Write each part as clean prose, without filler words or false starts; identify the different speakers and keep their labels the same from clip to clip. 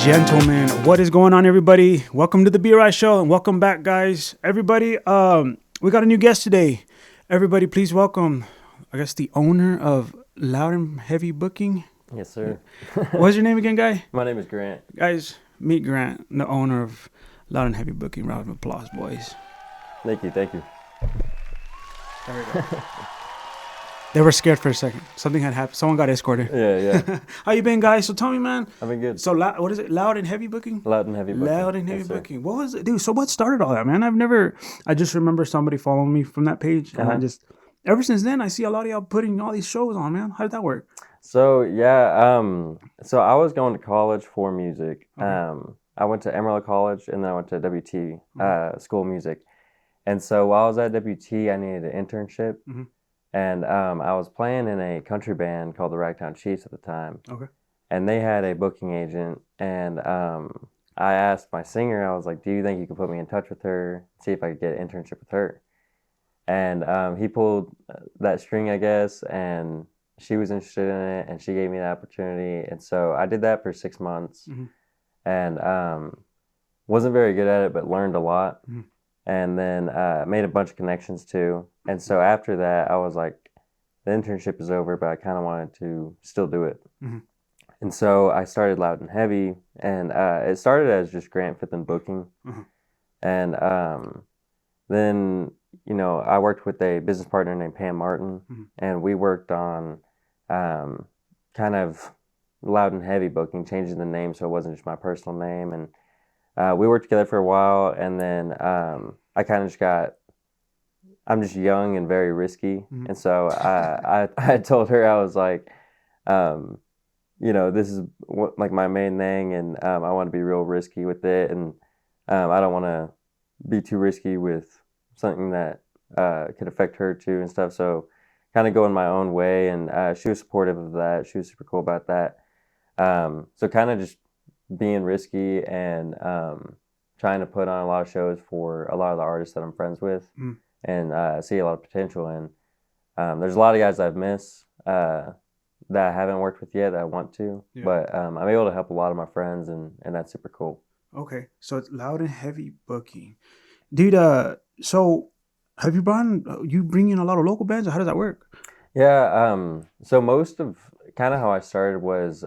Speaker 1: Gentlemen, what is going on, everybody? Welcome to the B Rye Show, and welcome back, guys. Everybody, we got a new guest today. Everybody, please welcome, I guess, the owner of Loud and Heavy Booking.
Speaker 2: Yes, sir.
Speaker 1: What's your name again, guy?
Speaker 2: My name is Grant.
Speaker 1: Guys, meet Grant, the owner of Loud and Heavy Booking. Round of applause, boys.
Speaker 2: Thank you.
Speaker 1: There we go. They were scared for a second. Something had happened. Someone got escorted.
Speaker 2: Yeah.
Speaker 1: How you been, guys? So tell me, man.
Speaker 2: I've been good.
Speaker 1: So, what is it? Loud and Heavy Booking?
Speaker 2: Loud and Heavy Booking.
Speaker 1: Loud and Heavy
Speaker 2: Yes,
Speaker 1: Booking. What was it, dude? So what started all that, man? I just remember somebody following me from that page, and I just, ever since then, I see a lot of y'all putting all these shows on, man. How did that work?
Speaker 2: So so I was going to college for music. Okay. I went to Amarillo College, and then I went to WT School of Music. And so while I was at WT, I needed an internship. Mm-hmm. And I was playing in a country band called the Ragtown Chiefs at the time. Okay. And they had a booking agent. And I asked my singer, I was like, do you think you could put me in touch with her, see if I could get an internship with her? And he pulled that string, I guess, and she was interested in it, and she gave me the opportunity. And so I did that for 6 months. Mm-hmm. And wasn't very good at it, but learned a lot. Mm-hmm. And then made a bunch of connections too. And so after that, I was like, the internship is over, but I kind of wanted to still do it. Mm-hmm. And so I started Loud and Heavy, and it started as just Grant Fithen Booking. Mm-hmm. And then, I worked with a business partner named Pam Martin, mm-hmm. and we worked on kind of Loud and Heavy Booking, changing the name so it wasn't just my personal name. And we worked together for a while, and then I kind of just I'm just young and very risky. Mm-hmm. And so I told her, I was like, this is like my main thing, and I want to be real risky with it. And I don't want to be too risky with something that could affect her too and stuff. So kind of going my own way, and she was supportive of that. She was super cool about that. So kind of just being risky and trying to put on a lot of shows for a lot of the artists that I'm friends with, and see a lot of potential. And there's a lot of guys I've missed that I haven't worked with yet that I want to, but I'm able to help a lot of my friends, and that's super cool.
Speaker 1: Okay, so it's Loud and Heavy Booking, dude. So have you bring in a lot of local bands, or how does that work?
Speaker 2: Yeah. So most of kind of how I started was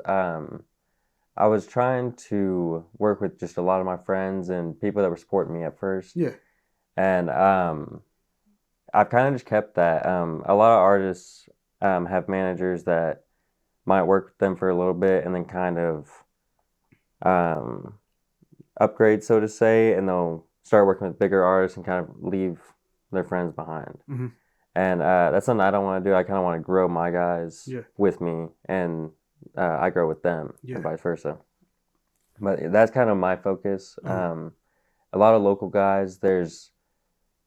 Speaker 2: I was trying to work with just a lot of my friends and people that were supporting me at first. Yeah. And I've kind of just kept that. A lot of artists have managers that might work with them for a little bit and then kind of upgrade, so to say, and they'll start working with bigger artists and kind of leave their friends behind. Mm-hmm. And that's something I don't want to do. I kind of want to grow my guys with me, and I grow with them, and vice versa. But that's kind of my focus. Mm-hmm. A lot of local guys. There's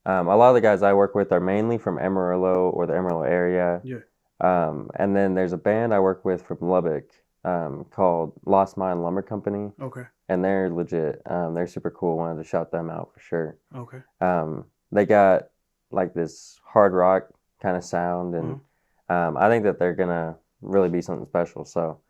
Speaker 2: a lot of the guys I work with are mainly from Amarillo or the Amarillo area. Yeah. And then there's a band I work with from Lubbock called Lost Mine Lumber Company. Okay. And they're legit. They're super cool. Wanted to shout them out for sure. Okay. They got like this hard rock kind of sound, and I think that they're gonna really be something special. So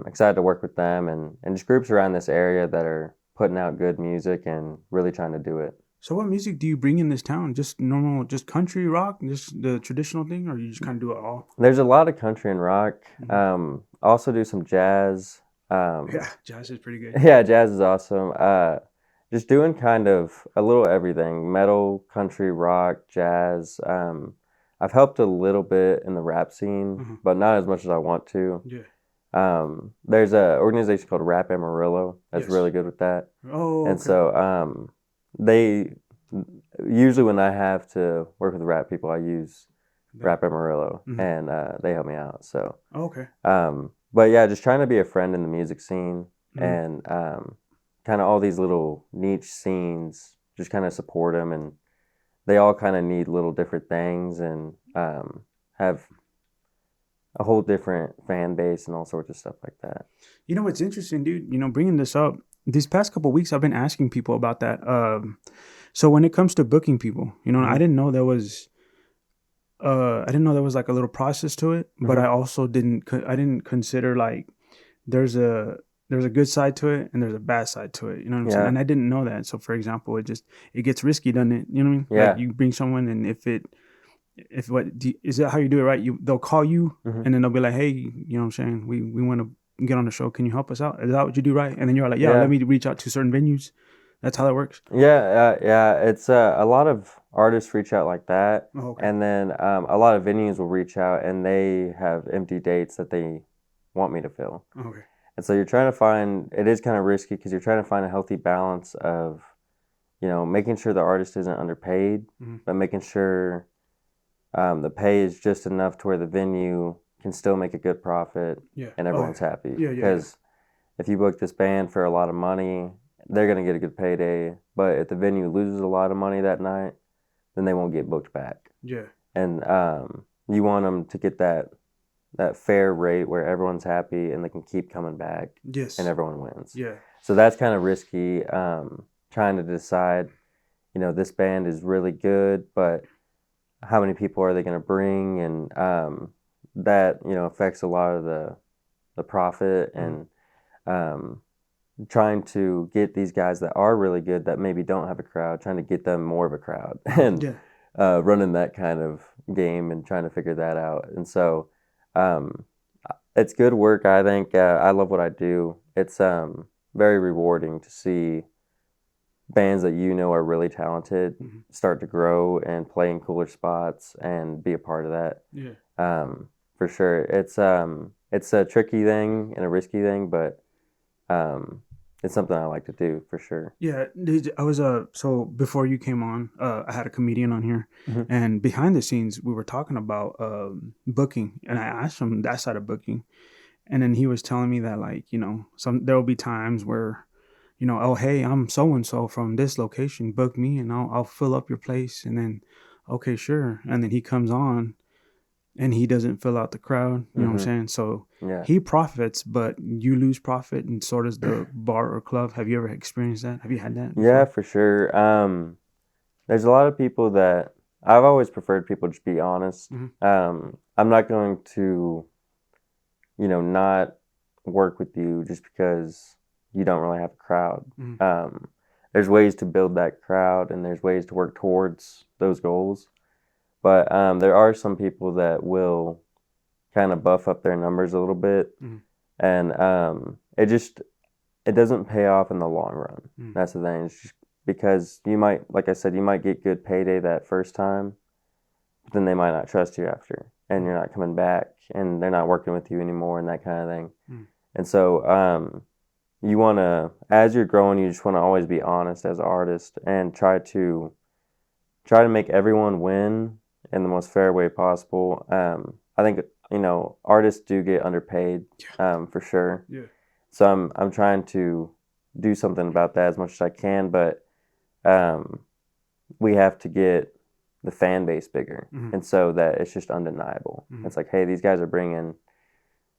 Speaker 2: excited to work with them and just groups around this area that are putting out good music and really trying to do it.
Speaker 1: So what music do you bring in this town? Just normal, just country rock, just the traditional thing, or you just kind of do it all?
Speaker 2: There's a lot of country and rock. Mm-hmm. Also do some jazz.
Speaker 1: Yeah, jazz is pretty good.
Speaker 2: Yeah, jazz is awesome. Just doing kind of a little everything: metal, country, rock, jazz. I've helped a little bit in the rap scene, but not as much as I want to. Yeah. There's an organization called Rap Amarillo that's really good with that. Oh, okay. And so they usually, when I have to work with rap people, I use Rap Amarillo, and they help me out. So okay. But yeah, just trying to be a friend in the music scene, and kind of all these little niche scenes, just kind of support them, and they all kind of need little different things, and have a whole different fan base and all sorts of stuff like that.
Speaker 1: You know what's interesting, dude? Bringing this up, these past couple of weeks, I've been asking people about that. So when it comes to booking people, I didn't know there was like a little process to it, but I also didn't consider like there's a there's a good side to it and there's a bad side to it. You know what I'm saying?
Speaker 2: Yeah.
Speaker 1: And I didn't know that. So for example, it gets risky, doesn't it? You know what I mean?
Speaker 2: Yeah.
Speaker 1: Like you bring someone, and is that how you do it, right? They'll call you,
Speaker 2: Mm-hmm.
Speaker 1: and then they'll be like, hey, you know what I'm saying? We want to get on the show. Can you help us out? Is that what you do, right? And then you're like, yeah,
Speaker 2: Yeah.
Speaker 1: let me reach out to certain venues. That's how that works.
Speaker 2: Yeah. It's a lot of artists reach out like that,
Speaker 1: Oh, okay.
Speaker 2: and then a lot of venues will reach out and they have empty dates that they want me to fill.
Speaker 1: Okay.
Speaker 2: And so you're trying to find, it is kind of risky because you're trying to find a healthy balance of, making sure the artist isn't underpaid,
Speaker 1: Mm-hmm.
Speaker 2: but making sure the pay is just enough to where the venue can still make a good profit
Speaker 1: Yeah.
Speaker 2: and everyone's happy.
Speaker 1: Yeah.
Speaker 2: Because if you book this band for a lot of money, they're going to get a good payday. But if the venue loses a lot of money that night, then they won't get booked back.
Speaker 1: Yeah.
Speaker 2: And you want them to get that fair rate where everyone's happy and they can keep coming back.
Speaker 1: Yes.
Speaker 2: And everyone wins.
Speaker 1: Yeah.
Speaker 2: So that's kind of risky, trying to decide, this band is really good, but how many people are they going to bring? And that, affects a lot of the profit. And trying to get these guys that are really good that maybe don't have a crowd, trying to get them more of a crowd. And running that kind of game and trying to figure that out. And so it's good work, I think. I love what I do. It's very rewarding to see bands that are really talented start to grow and play in cooler spots and be a part of that.
Speaker 1: Yeah.
Speaker 2: For sure. It's a tricky thing and a risky thing, but it's something I like to do for sure.
Speaker 1: Yeah, I was so before you came on, I had a comedian on here,
Speaker 2: Mm-hmm.
Speaker 1: and behind the scenes we were talking about booking, and I asked him that side of booking, and then he was telling me that, like, there will be times where, oh, hey, I'm so and so from this location, book me and I'll fill up your place, and then okay, sure, and then he comes on and he doesn't fill out the crowd. You know what I'm saying? So he profits, but you lose profit, and so does the bar or club. Have you ever experienced that? Have you had that before?
Speaker 2: Yeah, for sure. There's a lot of people that I've always preferred people just be honest. I'm not going to, not work with you just because you don't really have a crowd. There's ways to build that crowd, and there's ways to work towards those goals. But there are some people that will kind of buff up their numbers a little bit, and it doesn't pay off in the long run. That's the thing. It's just because you might, like I said, you might get good payday that first time, but then they might not trust you after, and you're not coming back, and they're not working with you anymore, and that kind of thing. And so you want to, as you're growing, you just want to always be honest as an artist and try to make everyone win in the most fair way possible. I think artists do get underpaid, for sure.
Speaker 1: Yeah.
Speaker 2: So I'm trying to do something about that as much as I can, but we have to get the fan base bigger, and so that it's just undeniable. It's like, hey, these guys are bringing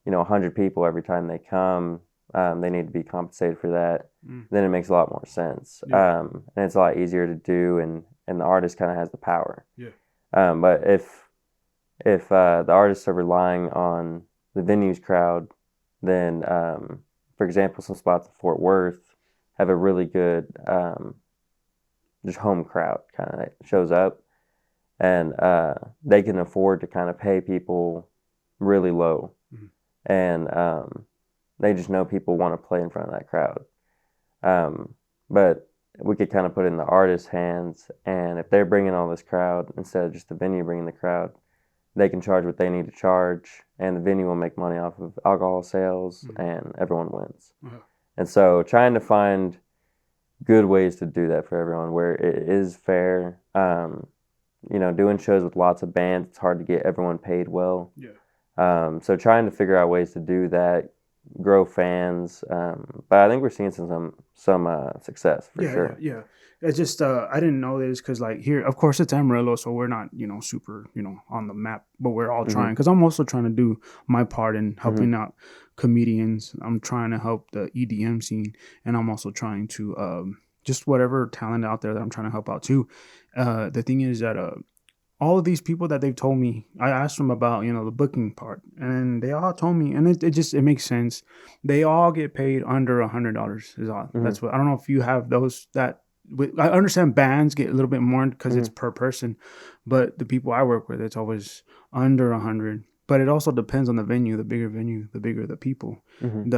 Speaker 2: 100 people every time they come. They need to be compensated for that. Then it makes a lot more sense. And it's a lot easier to do, and the artist kind of has the power. But if the artists are relying on the venue's crowd, then for example, some spots in Fort Worth have a really good just home crowd kind of shows up, and they can afford to kind of pay people really low, and they just know people want to play in front of that crowd. But we could kind of put it in the artist's hands, and if they're bringing all this crowd instead of just the venue bringing the crowd, they can charge what they need to charge, and the venue will make money off of alcohol sales, and everyone wins. And so trying to find good ways to do that for everyone where it is fair. Doing shows with lots of bands, it's hard to get everyone paid well. So trying to figure out ways to do that, grow fans. But I think we're seeing some success for sure.
Speaker 1: Yeah. It's just I didn't know this because, like, here, of course, it's Amarillo, so we're not super on the map, but we're all trying, because I'm also trying to do my part in helping out comedians. I'm trying to help the EDM scene, and I'm also trying to just whatever talent out there that I'm trying to help out too. The thing is that all of these people that they've told me, I asked them about, the booking part, and they all told me, and it makes sense. They all get paid under $100 is all.
Speaker 2: Mm-hmm.
Speaker 1: That's what, I don't know if you have those that. I understand bands get a little bit more because it's per person, but the people I work with, it's always under 100. But it also depends on the venue. The bigger venue, the bigger the people.
Speaker 2: Mm-hmm.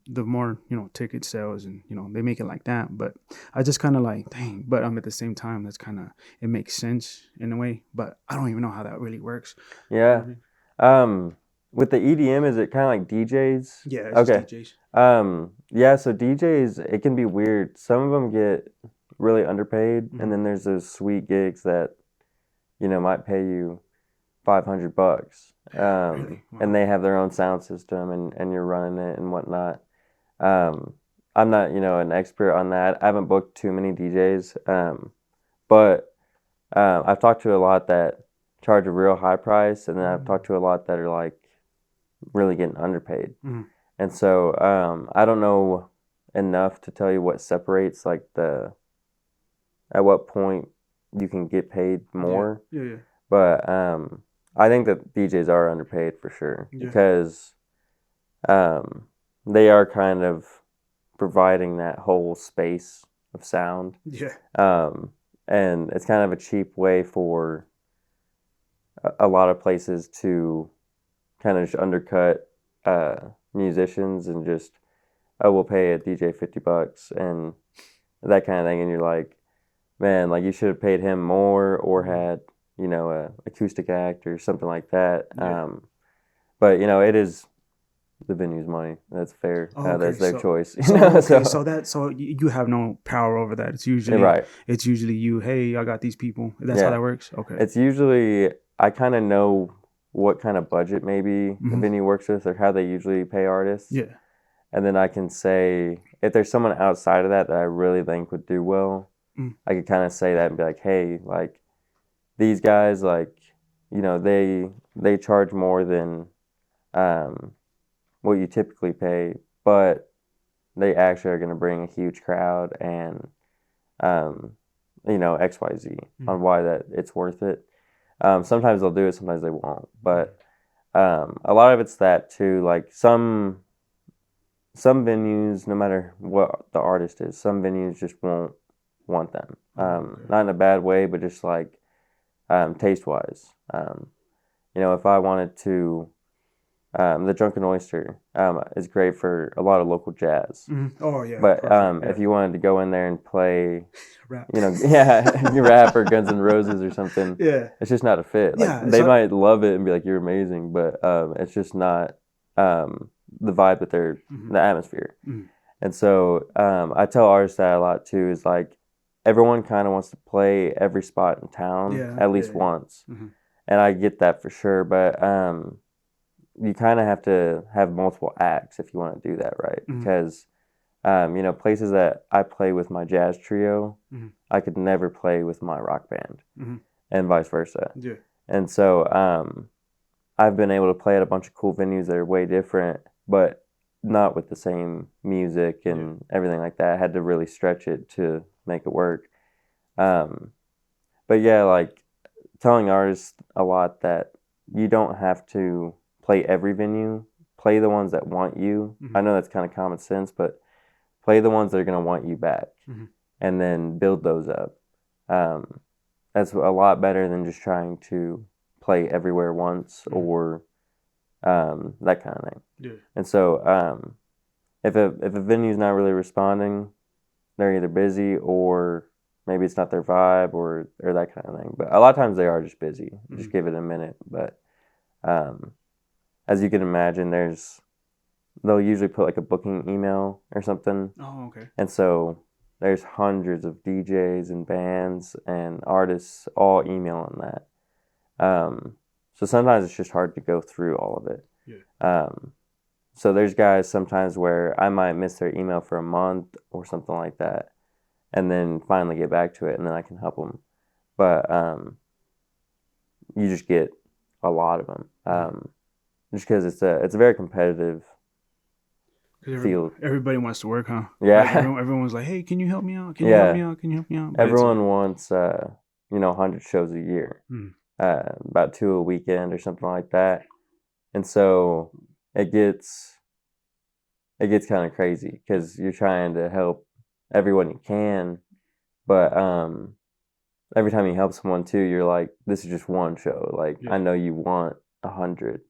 Speaker 1: The more ticket sales, and they make it like that. But I just kind of like, dang. But at the same time, that's kind of, it makes sense in a way. But I don't even know how that really works.
Speaker 2: Yeah. With the EDM, is it kind of like DJs?
Speaker 1: Yeah, it's
Speaker 2: okay.
Speaker 1: just DJs.
Speaker 2: Yeah. So DJs, it can be weird. Some of them get really underpaid, and then there's those sweet gigs that might pay you $500.
Speaker 1: Really? Wow.
Speaker 2: And they have their own sound system, and you're running it and whatnot. I'm not, an expert on that. I haven't booked too many DJs, but I've talked to a lot that charge a real high price, and then I've talked to a lot that are like really getting underpaid. And so I don't know enough to tell you what separates like at what point you can get paid more.
Speaker 1: Yeah.
Speaker 2: But I think that DJs are underpaid for sure because they are kind of providing that whole space of sound.
Speaker 1: Yeah.
Speaker 2: And it's kind of a cheap way for a lot of places to kind of just undercut musicians and just, we'll pay a DJ $50 and that kind of thing. And you're like, man, like you should have paid him more or had, a acoustic act or something like that.
Speaker 1: Yeah.
Speaker 2: But it is the venue's money. That's fair. That's their choice.
Speaker 1: So you have no power over that. It's usually
Speaker 2: right.
Speaker 1: It's usually you. Hey, I got these people. That's how that works. Okay.
Speaker 2: It's usually I kind of know what kind of budget maybe the venue works with or how they usually pay artists.
Speaker 1: Yeah.
Speaker 2: And then I can say if there's someone outside of that I really think would do well, I could kind of say that and be like, hey, like these guys, like they charge more than what you typically pay, but they actually are going to bring a huge crowd and XYZ on why that it's worth it. Sometimes they'll do it, sometimes they won't, but a lot of it's that too. Like some venues, no matter what the artist is, some venues just won't want them. Not in a bad way, but just like taste wise. If I wanted to, the Drunken Oyster is great for a lot of local jazz.
Speaker 1: Oh yeah.
Speaker 2: But if you wanted to go in there and play,
Speaker 1: rap.
Speaker 2: Rap or Guns N' Roses or something, it's just not a fit. Like they might love it and be like, "You're amazing," but it's just not the vibe that they're the atmosphere. And so I tell artists that a lot too. Is like everyone kind of wants to play every spot in town at least once, and I get that for sure. But you kind of have to have multiple acts if you want to do that right, because places that I play with my jazz trio, I could never play with my rock band, and vice versa.
Speaker 1: Yeah.
Speaker 2: And so I've been able to play at a bunch of cool venues that are way different, but not with the same music and everything like that. I had to really stretch it to make it work. But yeah, like telling artists a lot that you don't have to play every venue. Play the ones that want you. I know that's kind of common sense, but play the ones that are going to want you back, and then build those up. That's a lot better than just trying to play everywhere once or that kind of thing.
Speaker 1: Yeah.
Speaker 2: And so if a venue's not really responding, they're either busy or maybe it's not their vibe or that kind of thing. But a lot of times they are just busy. Just give it a minute. But as you can imagine, they'll usually put like a booking email or something.
Speaker 1: Oh, okay.
Speaker 2: And so there's hundreds of DJs and bands and artists all emailing that. So sometimes it's just hard to go through all of it.
Speaker 1: Yeah.
Speaker 2: So there's guys sometimes where I might miss their email for a month or something like that, and then finally get back to it, and then I can help them. But you just get a lot of them, just because it's a very competitive field.
Speaker 1: Everybody wants to work, huh?
Speaker 2: Yeah.
Speaker 1: Like everyone's like, hey, can you help me out? Can you help me out? Can you help me out? But
Speaker 2: everyone wants 100 shows a year,
Speaker 1: Mm.
Speaker 2: about 2 a weekend or something like that. And so it gets kind of crazy because you're trying to help everyone you can, but every time you help someone too, you're like, this is just one show. Like,
Speaker 1: Yeah.
Speaker 2: I know you want 100.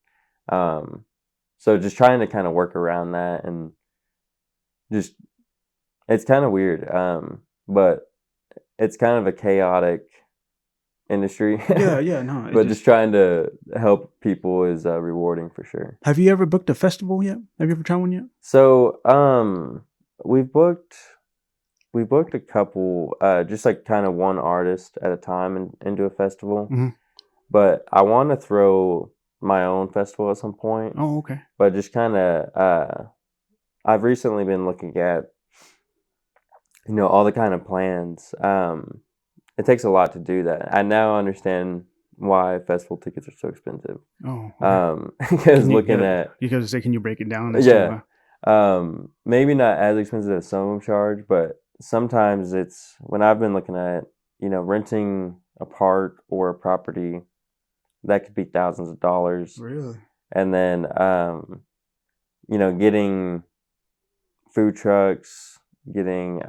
Speaker 2: So just trying to kind of work around that, and just, it's kind of weird. But it's kind of a chaotic industry.
Speaker 1: Yeah, no.
Speaker 2: But just trying to help people is rewarding for sure.
Speaker 1: Have you ever booked a festival yet? Have you ever tried one yet?
Speaker 2: So we've booked a couple, just like kind of one artist at a time into a festival.
Speaker 1: Mm-hmm.
Speaker 2: But I want to throw my own festival at some point.
Speaker 1: Oh, okay.
Speaker 2: But just kind of, I've recently been looking at, all the kind of plans. It takes a lot to do that. I now understand why festival tickets are so expensive.
Speaker 1: Oh, okay.
Speaker 2: Because looking at,
Speaker 1: you guys say, can you break it down?
Speaker 2: yeah, maybe not as expensive as some of them charge, but sometimes it's, when I've been looking at, renting a park or a property, that could be thousands of dollars.
Speaker 1: Really?
Speaker 2: And then, getting food trucks, getting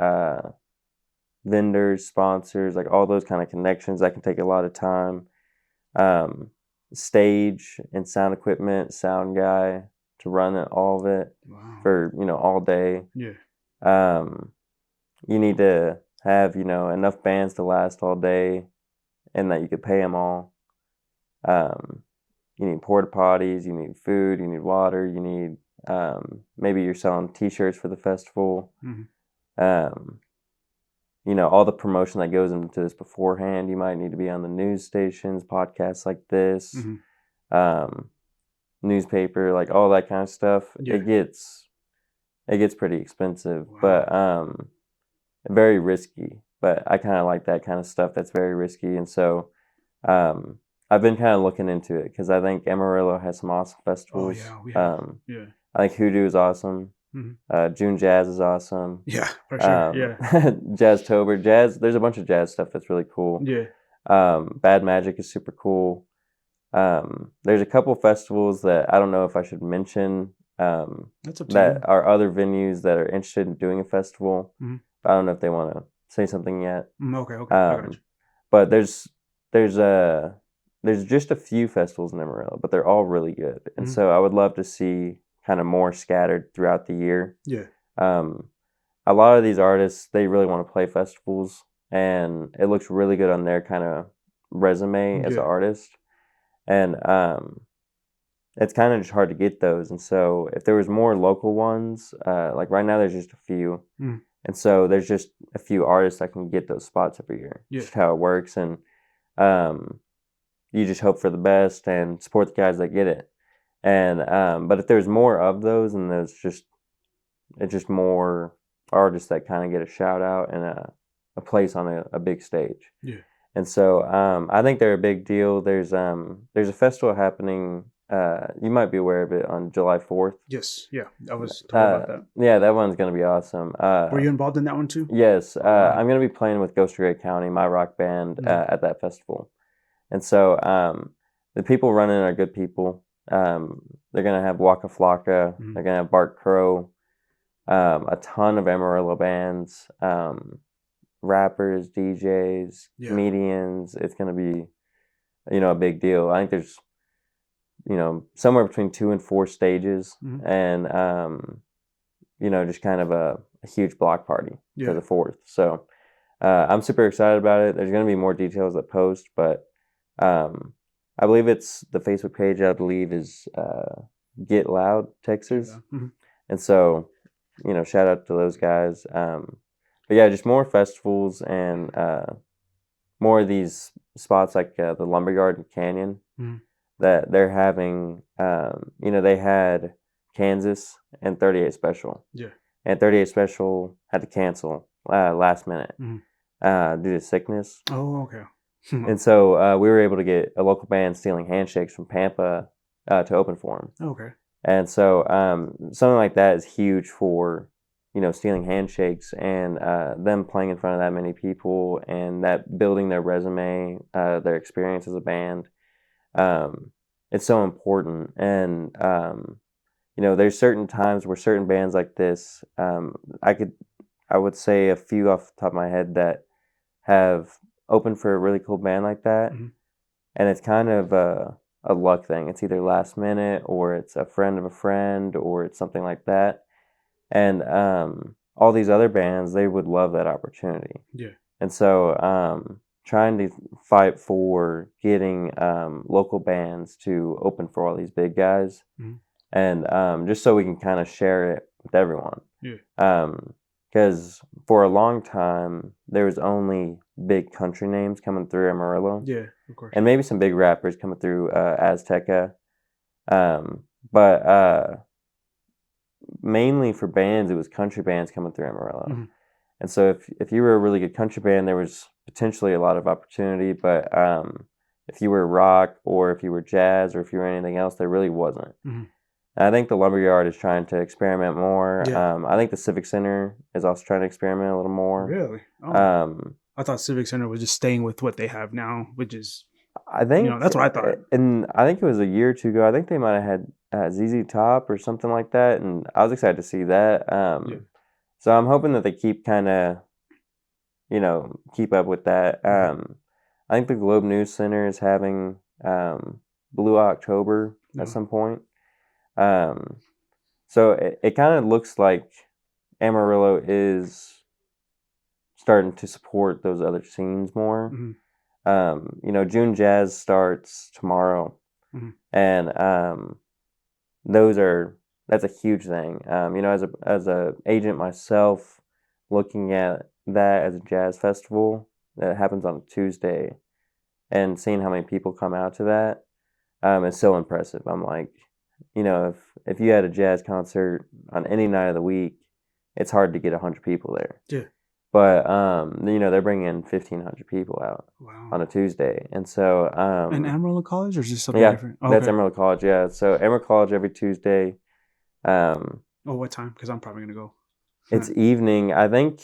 Speaker 2: vendors, sponsors, like all those kind of connections, that can take a lot of time. Stage and sound equipment, sound guy to run all of it.
Speaker 1: Wow.
Speaker 2: For all day.
Speaker 1: Yeah.
Speaker 2: You need to have enough bands to last all day, and that you could pay them all. You need porta potties, you need food, you need water, you need maybe you're selling T-shirts for the festival.
Speaker 1: Mm-hmm.
Speaker 2: All the promotion that goes into this beforehand. You might need to be on the news stations, podcasts like this,
Speaker 1: Mm-hmm.
Speaker 2: Newspaper, like all that kind of stuff.
Speaker 1: Yeah.
Speaker 2: It gets pretty expensive.
Speaker 1: Wow.
Speaker 2: But very risky. But I kind of like that kind of stuff that's very risky, and so I've been kind of looking into it because I think Amarillo has some awesome festivals.
Speaker 1: Oh yeah, yeah.
Speaker 2: I think Hoodoo is awesome.
Speaker 1: Mm-hmm.
Speaker 2: June Jazz is awesome.
Speaker 1: Yeah, for sure. Yeah.
Speaker 2: Jazztober, jazz. There's a bunch of jazz stuff that's really cool.
Speaker 1: Yeah.
Speaker 2: Bad Magic is super cool. There's a couple festivals that I don't know if I should mention.
Speaker 1: That's up to
Speaker 2: that
Speaker 1: you.
Speaker 2: are other venues that are interested in doing a festival.
Speaker 1: Mm-hmm.
Speaker 2: I don't know if they want to say something yet.
Speaker 1: Okay. I got you.
Speaker 2: But there's just a few festivals in Amarillo, but they're all really good, and so I would love to see kind of more scattered throughout the year.
Speaker 1: Yeah.
Speaker 2: A lot of these artists, they really want to play festivals, and it looks really good on their kind of resume as an artist. And it's kind of just hard to get those. And so if there was more local ones, like right now there's just a few. And so there's just a few artists that can get those spots every year.
Speaker 1: Yeah.
Speaker 2: Just how it works. And you just hope for the best and support the guys that get it. And but if there's more of those, and it's just more artists that kind of get a shout out and a place on a big stage.
Speaker 1: Yeah.
Speaker 2: And so I think they're a big deal. There's a festival happening. You might be aware of it on July 4th.
Speaker 1: Yes. Yeah. I was told about that.
Speaker 2: Yeah, that one's gonna be awesome.
Speaker 1: Were you involved in that one too?
Speaker 2: Yes. I'm gonna be playing with Ghost Gray County, my rock band, at that festival. And so the people running are good people. They're gonna have Waka Flocka. They're gonna have Bart Crow. A ton of Amarillo bands, rappers, DJs, comedians. It's gonna be, a big deal. I think there's, somewhere between 2 and 4 stages, and just kind of a huge block party for the 4th. So I'm super excited about it. There's gonna be more details at post, but I believe it's the Facebook page. I believe is Get Loud Texas, and so shout out to those guys. But yeah, just more festivals and more of these spots like the Lumberyard and Canyon that they're having. They had Kansas and 38 Special.
Speaker 1: Yeah.
Speaker 2: And 38 Special had to cancel last minute due to sickness.
Speaker 1: Oh, okay.
Speaker 2: And so we were able to get a local band, Stealing Handshakes from Pampa, to open for them.
Speaker 1: Okay.
Speaker 2: And so something like that is huge for stealing handshakes and them playing in front of that many people and that building their resume, their experience as a band. It's so important. And, there's certain times where certain bands like this, I would say a few off the top of my head that have opened for a really cool band like that.
Speaker 1: Mm-hmm.
Speaker 2: And it's kind of a luck thing. It's either last minute or it's a friend of a friend or it's something like that. And all these other bands, they would love that opportunity.
Speaker 1: Yeah.
Speaker 2: And so trying to fight for getting local bands to open for all these big guys.
Speaker 1: Mm-hmm.
Speaker 2: And just so we can kind of share it with everyone.
Speaker 1: Yeah.
Speaker 2: Because for a long time, there was only big country names coming through Amarillo.
Speaker 1: Yeah, of course.
Speaker 2: And maybe some big rappers coming through Azteca. But mainly for bands, it was country bands coming through Amarillo.
Speaker 1: Mm-hmm.
Speaker 2: And so if you were a really good country band, there was potentially a lot of opportunity. But if you were rock or if you were jazz or if you were anything else, there really wasn't.
Speaker 1: Mm-hmm.
Speaker 2: And I think the Lumberyard is trying to experiment more.
Speaker 1: Yeah.
Speaker 2: I think the Civic Center is also trying to experiment a little more.
Speaker 1: Really? Oh. I thought Civic Center was just staying with what they have now, which is,
Speaker 2: I think
Speaker 1: that's what I thought.
Speaker 2: And I think it was a year or two ago. I think they might have had ZZ Top or something like that, and I was excited to see that.
Speaker 1: Yeah.
Speaker 2: So I'm hoping that they keep kind of, keep up with that. I think the Globe News Center is having Blue October at some point. So it kind of looks like Amarillo is starting to support those other scenes more.
Speaker 1: Mm-hmm.
Speaker 2: June Jazz starts tomorrow,
Speaker 1: mm-hmm.
Speaker 2: and that's a huge thing. As a agent myself, looking at that as a jazz festival that happens on a Tuesday, and seeing how many people come out to that, is so impressive. I'm like, if you had a jazz concert on any night of the week, it's hard to get 100 people there.
Speaker 1: Yeah.
Speaker 2: But they're bringing in 1,500 people out on a Tuesday, and so
Speaker 1: and Amarillo College, or is this something different?
Speaker 2: Oh, that's Amarillo College. Yeah, so Amarillo College every Tuesday.
Speaker 1: What time? Because I'm probably gonna go.
Speaker 2: It's evening. I think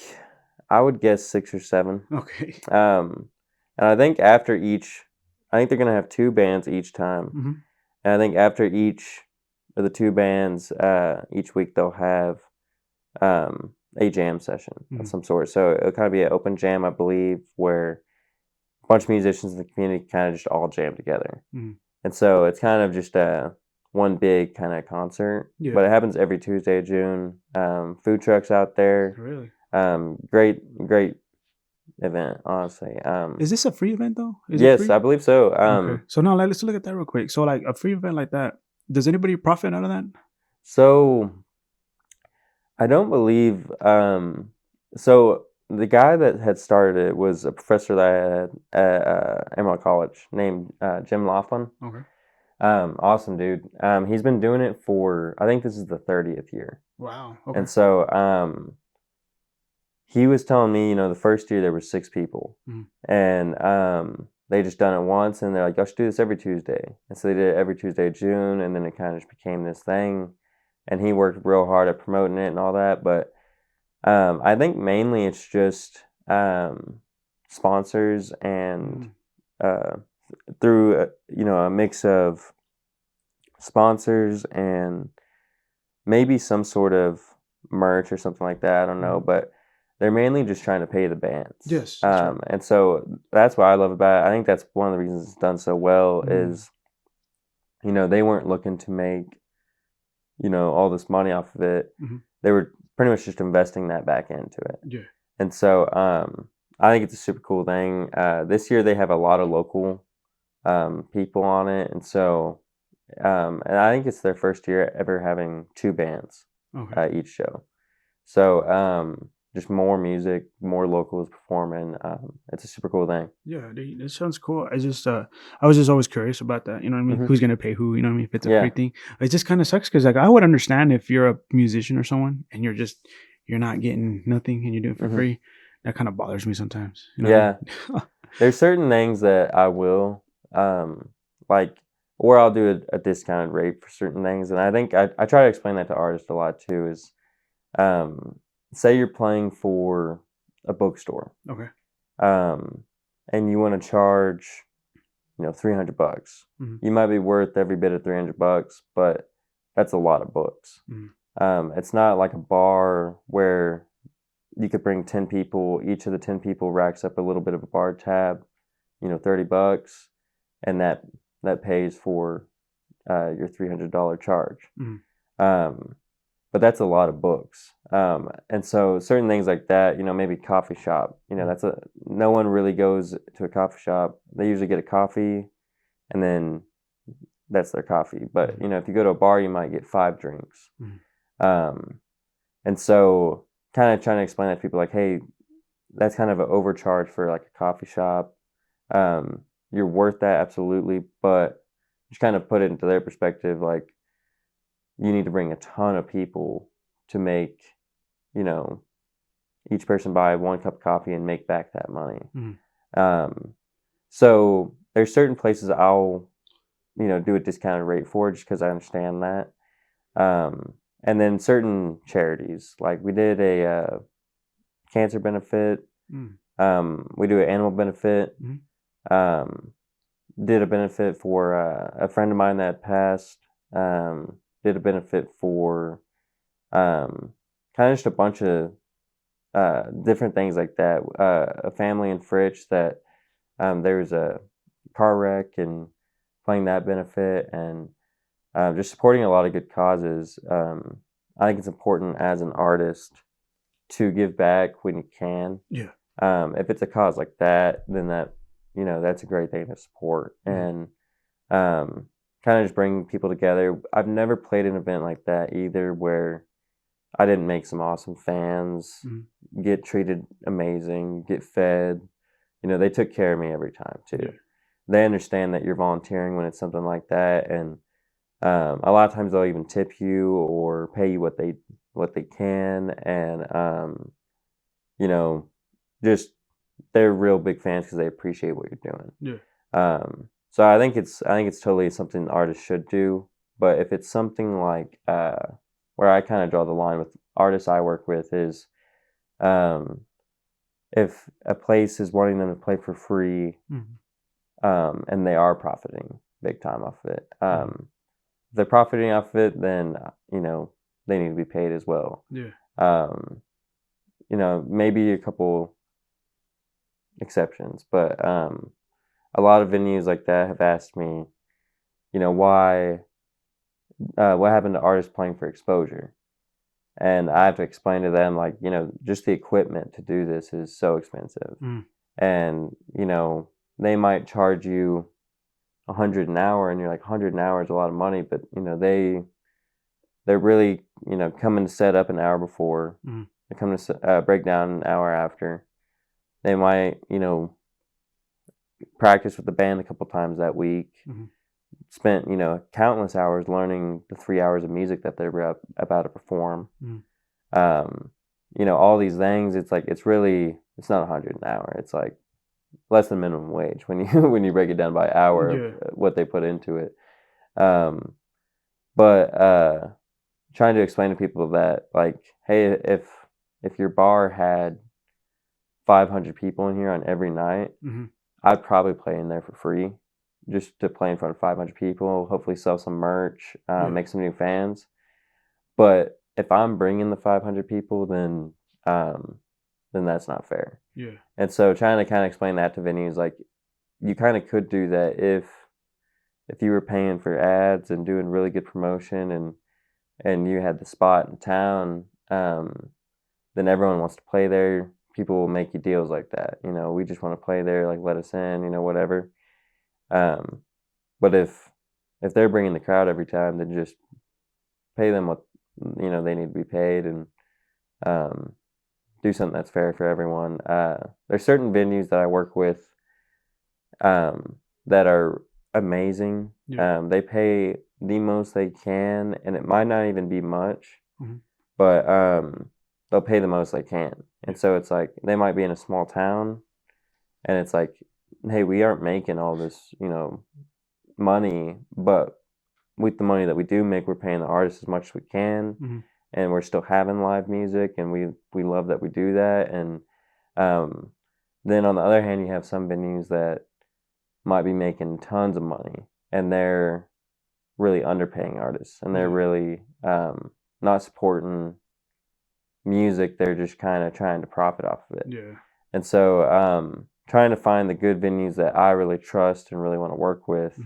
Speaker 2: I would guess 6 or 7.
Speaker 1: Okay.
Speaker 2: And I think after each, I think they're gonna have 2 bands each time,
Speaker 1: mm-hmm.
Speaker 2: and I think after each of the 2 bands, each week they'll have a jam session
Speaker 1: mm-hmm.
Speaker 2: of some sort. So it'll kind of be an open jam, I believe, where a bunch of musicians in the community kind of just all jam together.
Speaker 1: Mm-hmm.
Speaker 2: And so it's kind of just one big kind of concert.
Speaker 1: Yeah.
Speaker 2: But it happens every Tuesday of June. Food trucks out there.
Speaker 1: Really?
Speaker 2: Great event, honestly.
Speaker 1: Is this a free event though?
Speaker 2: Yes, I believe so.
Speaker 1: Okay. So now let's look at that real quick. So like a free event like that, does anybody profit out of that?
Speaker 2: So I don't believe. So the guy that had started it was a professor that I had at Amarillo College named Jim Laughlin.
Speaker 1: Okay.
Speaker 2: Awesome dude. He's been doing it for, I think this is the 30th year.
Speaker 1: Wow. Okay.
Speaker 2: And so he was telling me, the first year there were 6 people,
Speaker 1: mm-hmm.
Speaker 2: and they just done it once, and they're like, "I should do this every Tuesday." And so they did it every Tuesday of June, and then it kind of just became this thing. And he worked real hard at promoting it and all that. But I think mainly it's just sponsors and through a mix of sponsors and maybe some sort of merch or something like that. I don't know, but they're mainly just trying to pay the bands.
Speaker 1: Yes.
Speaker 2: Right. And so that's what I love about it. I think that's one of the reasons it's done so well is, they weren't looking to make, all this money off of it.
Speaker 1: Mm-hmm.
Speaker 2: They were pretty much just investing that back into it.
Speaker 1: Yeah.
Speaker 2: And so I think it's a super cool thing. This year they have a lot of local people on it. And so, and I think it's their first year ever having 2 bands each show. So just more music, more locals performing. It's a super cool thing.
Speaker 1: Yeah, that sounds cool. I was just always curious about that. You know what I mean?
Speaker 2: Mm-hmm.
Speaker 1: Who's gonna pay who? You know what I mean? If it's a free thing, it just kind of sucks because like I would understand if you're a musician or someone and you're not getting nothing and you're doing it for
Speaker 2: mm-hmm.
Speaker 1: free. That kind of bothers me sometimes. You know
Speaker 2: yeah,
Speaker 1: I mean?
Speaker 2: There's certain things that I will like, or I'll do a discounted rate for certain things, and I think I try to explain that to artists a lot too. Is say you're playing for a bookstore.
Speaker 1: Okay.
Speaker 2: And you want to charge, $300.
Speaker 1: Mm-hmm.
Speaker 2: You might be worth every bit of $300, but that's a lot of books.
Speaker 1: Mm-hmm.
Speaker 2: It's not like a bar where you could bring 10 people. Each of the 10 people racks up a little bit of a bar tab, $30, and that pays for your $300 charge.
Speaker 1: Mm-hmm.
Speaker 2: But that's a lot of books. And so certain things like that, maybe coffee shop, no one really goes to a coffee shop. They usually get a coffee and then that's their coffee. But, if you go to a bar, you might get 5 drinks.
Speaker 1: Mm-hmm.
Speaker 2: And so kind of trying to explain that to people like, hey, that's kind of an overcharge for like a coffee shop. You're worth that, absolutely. But just kind of put it into their perspective, like, you need to bring a ton of people to make, each person buy 1 cup of coffee and make back that money.
Speaker 1: Mm-hmm.
Speaker 2: So there's certain places I'll, do a discounted rate for just because I understand that. And then certain charities, like we did a cancer benefit.
Speaker 1: Mm-hmm.
Speaker 2: We do an animal benefit.
Speaker 1: Mm-hmm.
Speaker 2: Did a benefit for a friend of mine that passed. Did a benefit for kind of just a bunch of different things like that. A family in Fritch that there was a car wreck and playing that benefit and just supporting a lot of good causes. I think it's important as an artist to give back when you can.
Speaker 1: Yeah.
Speaker 2: If it's a cause like that, then that's a great thing to support.
Speaker 1: Mm-hmm.
Speaker 2: And kind of just bring people together. I've never played an event like that either where I didn't make some awesome fans,
Speaker 1: Mm-hmm.
Speaker 2: get treated amazing, get fed. They took care of me every time too.
Speaker 1: Yeah.
Speaker 2: They understand that you're volunteering when it's something like that, and a lot of times they'll even tip you or pay you what they can, and just they're real big fans because they appreciate what you're doing.
Speaker 1: Yeah.
Speaker 2: So I think it's totally something artists should do. But if it's something like where I kind of draw the line with artists I work with is if a place is wanting them to play for free,
Speaker 1: Mm-hmm.
Speaker 2: and they are profiting big time off of it.
Speaker 1: Mm-hmm.
Speaker 2: If they're profiting off of it, then they need to be paid as well.
Speaker 1: Yeah.
Speaker 2: Maybe a couple exceptions, but a lot of venues like that have asked me, why, what happened to artists playing for exposure? And I have to explain to them, like, just the equipment to do this is so expensive.
Speaker 1: Mm-hmm.
Speaker 2: And, they might charge you $100 an hour, and you're like, $100 an hour is a lot of money, but, they're really, coming to set up an hour before.
Speaker 1: Mm-hmm.
Speaker 2: They come to break down an hour after. They might, practice with the band a couple times that week.
Speaker 1: Mm-hmm.
Speaker 2: Spent, countless hours learning the 3 hours of music that they're about to perform.
Speaker 1: Mm-hmm.
Speaker 2: All these things. It's like it's not $100 an hour. It's like less than minimum wage when you when you break it down by hour of what they put into it. But trying to explain to people that, like, hey, if your bar had 500 people in here on every night,
Speaker 1: Mm-hmm.
Speaker 2: I'd probably play in there for free, just to play in front of 500 people, hopefully sell some merch, make some new fans. But if I'm bringing the 500 people, then that's not fair.
Speaker 1: Yeah.
Speaker 2: And so trying to kind of explain that to venues, like, you kind of could do that if you were paying for ads and doing really good promotion and you had the spot in town, then everyone wants to play there. People will make you deals like that. We just want to play there, like, let us in, whatever. But if they're bringing the crowd every time, then just pay them what they need to be paid, and do something that's fair for everyone. There's certain venues that I work with that are amazing.
Speaker 1: Yeah.
Speaker 2: They pay the most they can, and it might not even be much,
Speaker 1: Mm-hmm.
Speaker 2: but they'll pay the most they can. And so it's like they might be in a small town, and it's like, hey, we aren't making all this, money, but with the money that we do make, we're paying the artists as much as we can.
Speaker 1: Mm-hmm.
Speaker 2: and we're still having live music, and we love that we do that. And then on the other hand, you have some venues that might be making tons of money, and they're really underpaying artists, and they're really not supporting music. They're just kind of trying to profit off of it.
Speaker 1: Yeah.
Speaker 2: And so trying to find the good venues that I really trust and really want to work with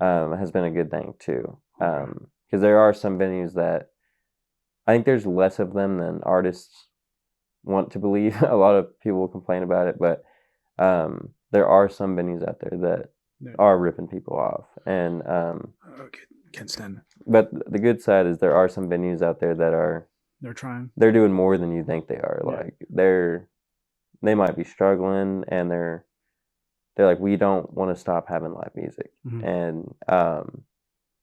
Speaker 2: has been a good thing too. Because there are some venues that I think there's less of them than artists want to believe. A lot of people complain about it, but there are some venues out there that are ripping people off. And
Speaker 1: can't stand it.
Speaker 2: But the good side is there are some venues out there that are they're doing more than you think they are. Like they might be struggling, and they're like, we don't want to stop having live music, and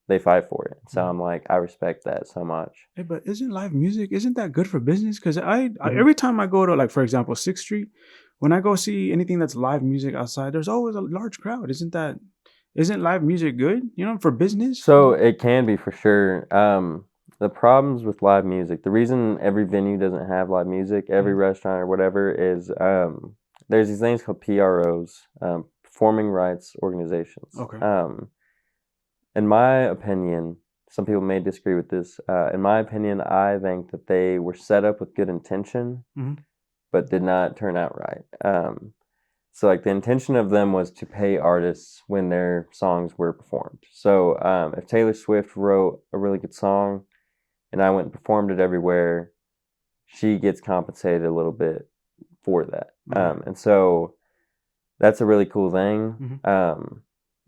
Speaker 2: they fight for it. So I'm like, I respect that so much.
Speaker 1: Hey, but isn't live music, isn't that good for business? Because I every time I go to, like, for example, 6th Street, when I go see anything that's live music outside, there's always a large crowd. Isn't live music good, for business?
Speaker 2: So it can be, for sure. The problems with live music, the reason every venue doesn't have live music, every restaurant or whatever, is there's these things called PROs, performing rights organizations.
Speaker 1: Okay.
Speaker 2: In my opinion, some people may disagree with this. In my opinion, I think that they were set up with good intention, but did not turn out right. So, like, the intention of them was to pay artists when their songs were performed. So, if Taylor Swift wrote a really good song and I went and performed it everywhere, she gets compensated a little bit for that. And so that's a really cool thing.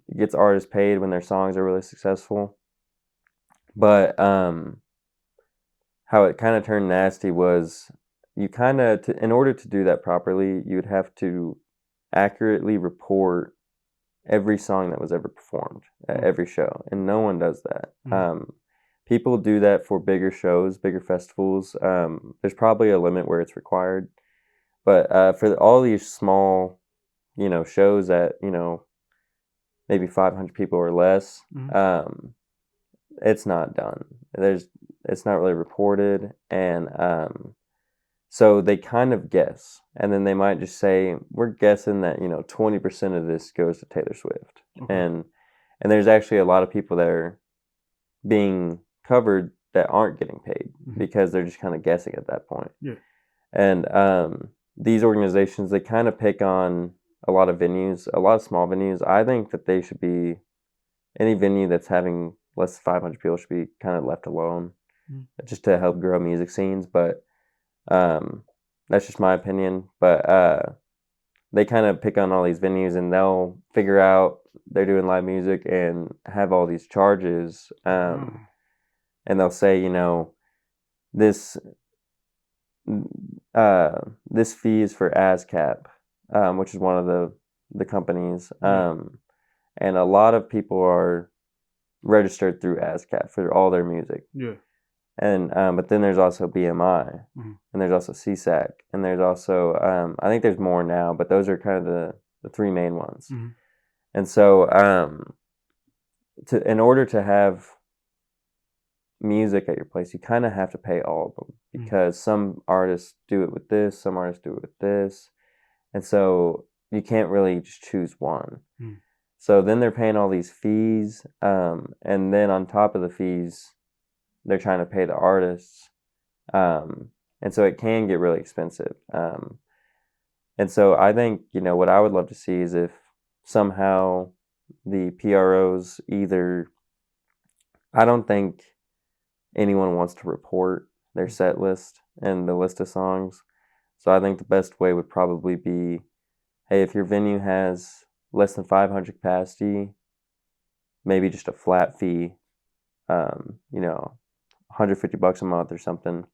Speaker 2: It gets artists paid when their songs are really successful. But how it kind of turned nasty was you kind of, in order to do that properly, you would have to accurately report every song that was ever performed at every show, and no one does that. People do that for bigger shows, bigger festivals. There's probably a limit where it's required, but for all these small, shows that maybe 500 people or less, it's not done. It's not really reported, and so they kind of guess, and then they might just say, we're guessing that 20% of this goes to Taylor Swift. And there's actually a lot of people that are being covered that aren't getting paid because they're just kind of guessing at that point. And these organizations, they kind of pick on a lot of venues, a lot of small venues. I think that they should be, any venue that's having less than 500 people should be kind of left alone, just to help grow music scenes. But that's just my opinion. But they kind of pick on all these venues, and they'll figure out they're doing live music and have all these charges, and they'll say, this fee is for ASCAP, which is one of the companies, and a lot of people are registered through ASCAP for all their music. And but then there's also BMI, and there's also CSAC, and there's also I think there's more now, but those are kind of the three main ones. And so in order to have music at your place, you kind of have to pay all of them, because some artists do it with this, some artists do it with this, and so you can't really just choose one. So then they're paying all these fees, and then on top of the fees, they're trying to pay the artists, and so it can get really expensive. And so I think, what I would love to see is if somehow the PROs either, I don't think anyone wants to report their set list and the list of songs, so I think the best way would probably be, hey, if your venue has less than 500 capacity, maybe just a flat fee, $150 a month or something,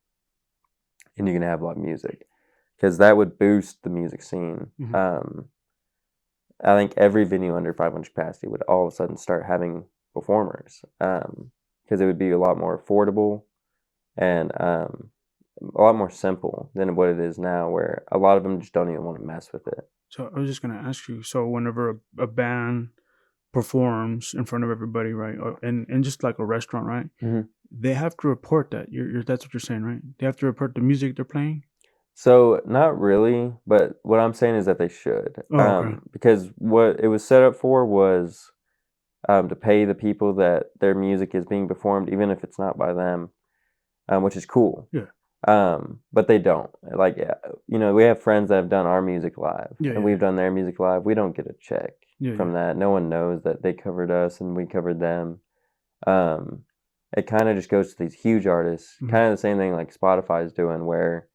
Speaker 2: and you can have live music, because that would boost the music scene. I think every venue under 500 capacity would all of a sudden start having performers, because it would be a lot more affordable and a lot more simple than what it is now, where a lot of them just don't even want to mess with it.
Speaker 1: So I was just going to ask you, so whenever a band performs in front of everybody, right, and just like a restaurant, right, they have to report that. That's what you're saying, right? They have to report the music they're playing.
Speaker 2: So not really, but what I'm saying is that they should,
Speaker 1: Oh, okay.
Speaker 2: because what it was set up for was to pay the people that their music is being performed, even if it's not by them, which is cool.
Speaker 1: Yeah.
Speaker 2: But they don't. Like, we have friends that have done our music live,
Speaker 1: Yeah,
Speaker 2: and
Speaker 1: yeah,
Speaker 2: we've done their music live. We don't get a check
Speaker 1: yeah,
Speaker 2: from that. No one knows that they covered us and we covered them. Um, it kind of just goes to these huge artists,
Speaker 1: Mhm.
Speaker 2: kind of the same thing like Spotify's doing, where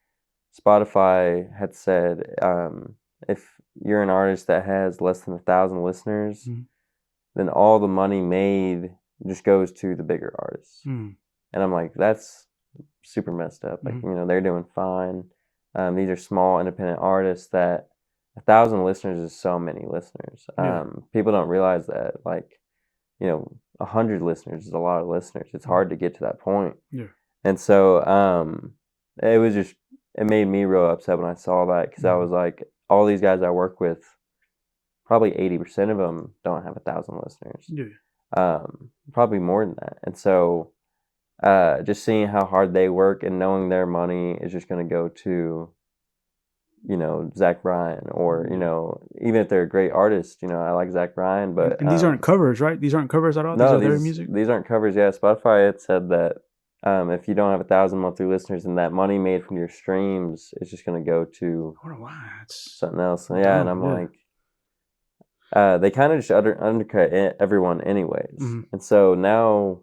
Speaker 2: Spotify had said, if you're an artist that has less than 1,000 listeners,
Speaker 1: Mhm.
Speaker 2: then all the money made just goes to the bigger artists.
Speaker 1: Mhm.
Speaker 2: And I'm like, that's super messed up. Like,
Speaker 1: Mhm.
Speaker 2: they're doing fine. These are small independent artists that 1,000 listeners is so many listeners.
Speaker 1: Yeah.
Speaker 2: People don't realize that. Like, 100 listeners is a lot of listeners. It's hard to get to that point.
Speaker 1: Yeah.
Speaker 2: And so it was just, it made me real upset when I saw that, because I
Speaker 1: Mhm.
Speaker 2: was like, all these guys I work with, probably 80% of them don't have 1,000 listeners.
Speaker 1: Yeah.
Speaker 2: Probably more than that. And so just seeing how hard they work and knowing their money is just going to go to, Zach Bryan, or, even if they're a great artist, I like Zach Bryan, but
Speaker 1: And these aren't covers, right? These aren't covers at all. These
Speaker 2: no,
Speaker 1: are their
Speaker 2: these
Speaker 1: music.
Speaker 2: these aren't covers. Yeah, Spotify had said that if you don't have 1,000 monthly listeners, then that money made from your streams is just going to go to
Speaker 1: I wonder why. That's
Speaker 2: something else. And yeah, and
Speaker 1: dumb.
Speaker 2: I'm
Speaker 1: Yeah.
Speaker 2: like, they kind of just undercut everyone anyways.
Speaker 1: Mhm.
Speaker 2: And so now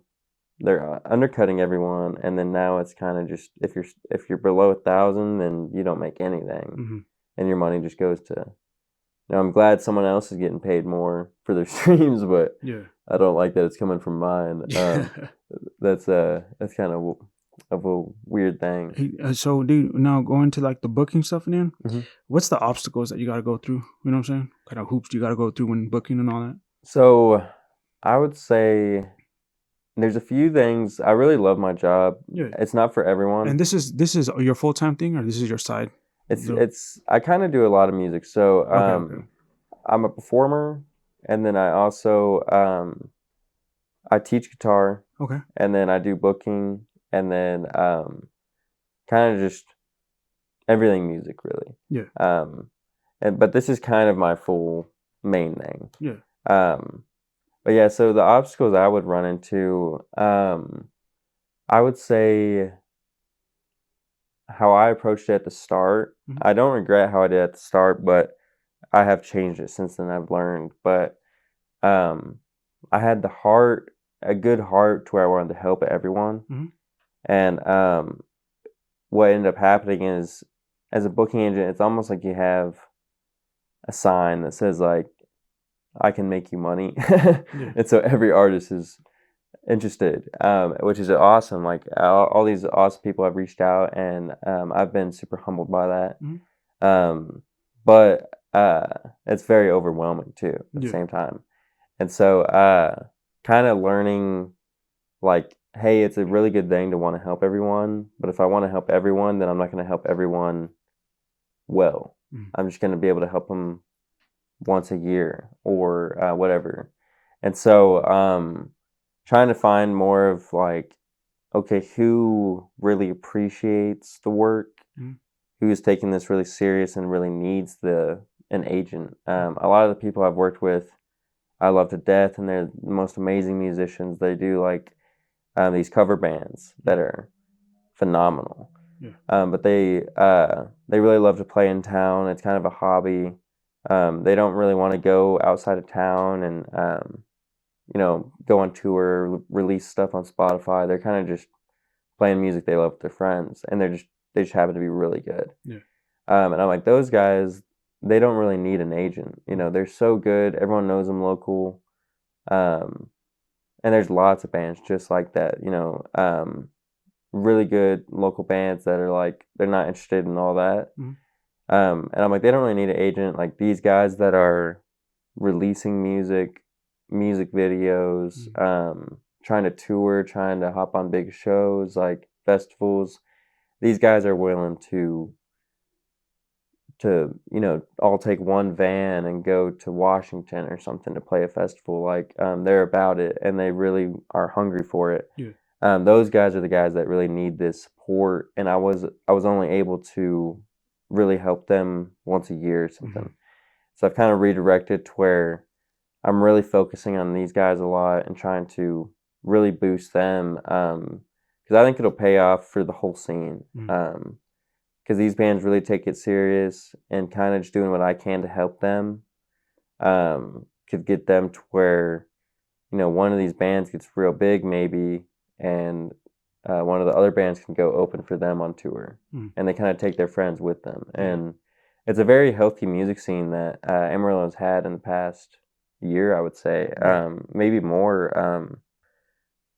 Speaker 2: they're undercutting everyone, and then now it's kind of just, if you're below 1,000, then you don't make anything,
Speaker 1: Mhm.
Speaker 2: and your money just goes to. I'm glad someone else is getting paid more for their streams, but
Speaker 1: Yeah.
Speaker 2: I don't like that it's coming from mine. That's kind of a weird thing.
Speaker 1: Hey, so, dude, now going to like the booking stuff, then
Speaker 2: Mhm.
Speaker 1: what's the obstacles that you got to go through? You know what I'm saying? Kind of hoops you got to go through when booking and all that.
Speaker 2: So I would say there's a few things. I really love my job.
Speaker 1: Yeah.
Speaker 2: It's not for everyone.
Speaker 1: And this is your full time thing, or this is your side?
Speaker 2: It's I kind of do a lot of music. So
Speaker 1: Okay.
Speaker 2: I'm a performer, and then I also I teach guitar,
Speaker 1: Okay.
Speaker 2: and then I do booking, and then kind of just everything music, really.
Speaker 1: Yeah.
Speaker 2: But this is kind of my full main thing.
Speaker 1: Yeah.
Speaker 2: But yeah, so the obstacles I would run into, I would say how I approached it at the start.
Speaker 1: Mhm.
Speaker 2: I don't regret how I did at the start, but I have changed it since then. I've learned, but I had a good heart to where I wanted to help everyone.
Speaker 1: Mhm.
Speaker 2: And what ended up happening is, as a booking agent, it's almost like you have a sign that says like, I can make you money.
Speaker 1: Yeah.
Speaker 2: And so every artist is interested, which is awesome. Like all these awesome people have reached out, and I've been super humbled by that.
Speaker 1: Mhm.
Speaker 2: But it's very overwhelming too at the
Speaker 1: Yeah.
Speaker 2: same time. And so kind of learning, like, hey, it's a really good thing to want to help everyone, but if I want to help everyone, then I'm not going to help everyone well.
Speaker 1: Mhm.
Speaker 2: I'm just going to be able to help them once a year or whatever. And so trying to find more of like, okay, who really appreciates the work,
Speaker 1: Mhm.
Speaker 2: who is taking this really serious and really needs an agent. A lot of the people I've worked with, I love to death, and they're the most amazing musicians. They do like these cover bands that are phenomenal.
Speaker 1: Yeah.
Speaker 2: But they really love to play in town. It's kind of a hobby. They don't really want to go outside of town and go on tour, release stuff on Spotify. They're kind of just playing music they love with their friends, and they just happen to be really good.
Speaker 1: Yeah.
Speaker 2: And I'm like, those guys, they don't really need an agent. They're so good. Everyone knows them local. And there's lots of bands just like that. Really good local bands that are like, they're not interested in all that.
Speaker 1: Mhm.
Speaker 2: And I'm like, they don't really need an agent. Like these guys that are releasing music videos, trying to tour, trying to hop on big shows like festivals. These guys are willing to all take one van and go to Washington or something to play a festival. Like they're about it, and they really are hungry for it.
Speaker 1: Yeah.
Speaker 2: those guys are the guys that really need this support, and I was only able to really help them once a year or something. So I've kind of redirected to where I'm really focusing on these guys a lot and trying to really boost them, because I think it'll pay off for the whole scene. Because these bands really take it serious, and kind of just doing what I can to help them could get them to where, one of these bands gets real big maybe, and one of the other bands can go open for them on tour, and they kind of take their friends with them. And it's a very healthy music scene that Amarillo has had in the past year, I would say, maybe more.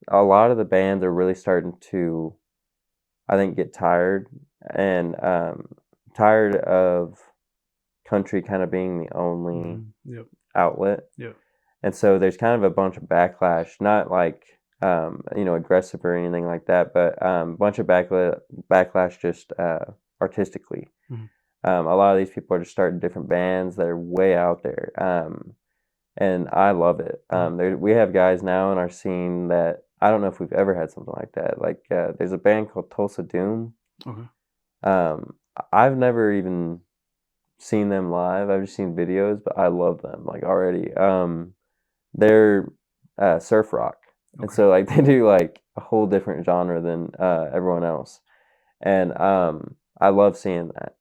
Speaker 2: A lot of the bands are really starting to, I think, get tired and tired of country kind of being the only outlet. And so there's kind of a bunch of backlash, not like aggressive or anything like that, but a bunch of backlash just artistically. A lot of these people are just starting different bands that are way out there, and I love it. We have guys now in our scene that I don't know if we've ever had something like that. Like there's a band called Tulsa Doom. I've never even seen them live. I've just seen videos, but I love them like already. They're surf rock, and so like they do like a whole different genre than everyone else, and I love seeing that.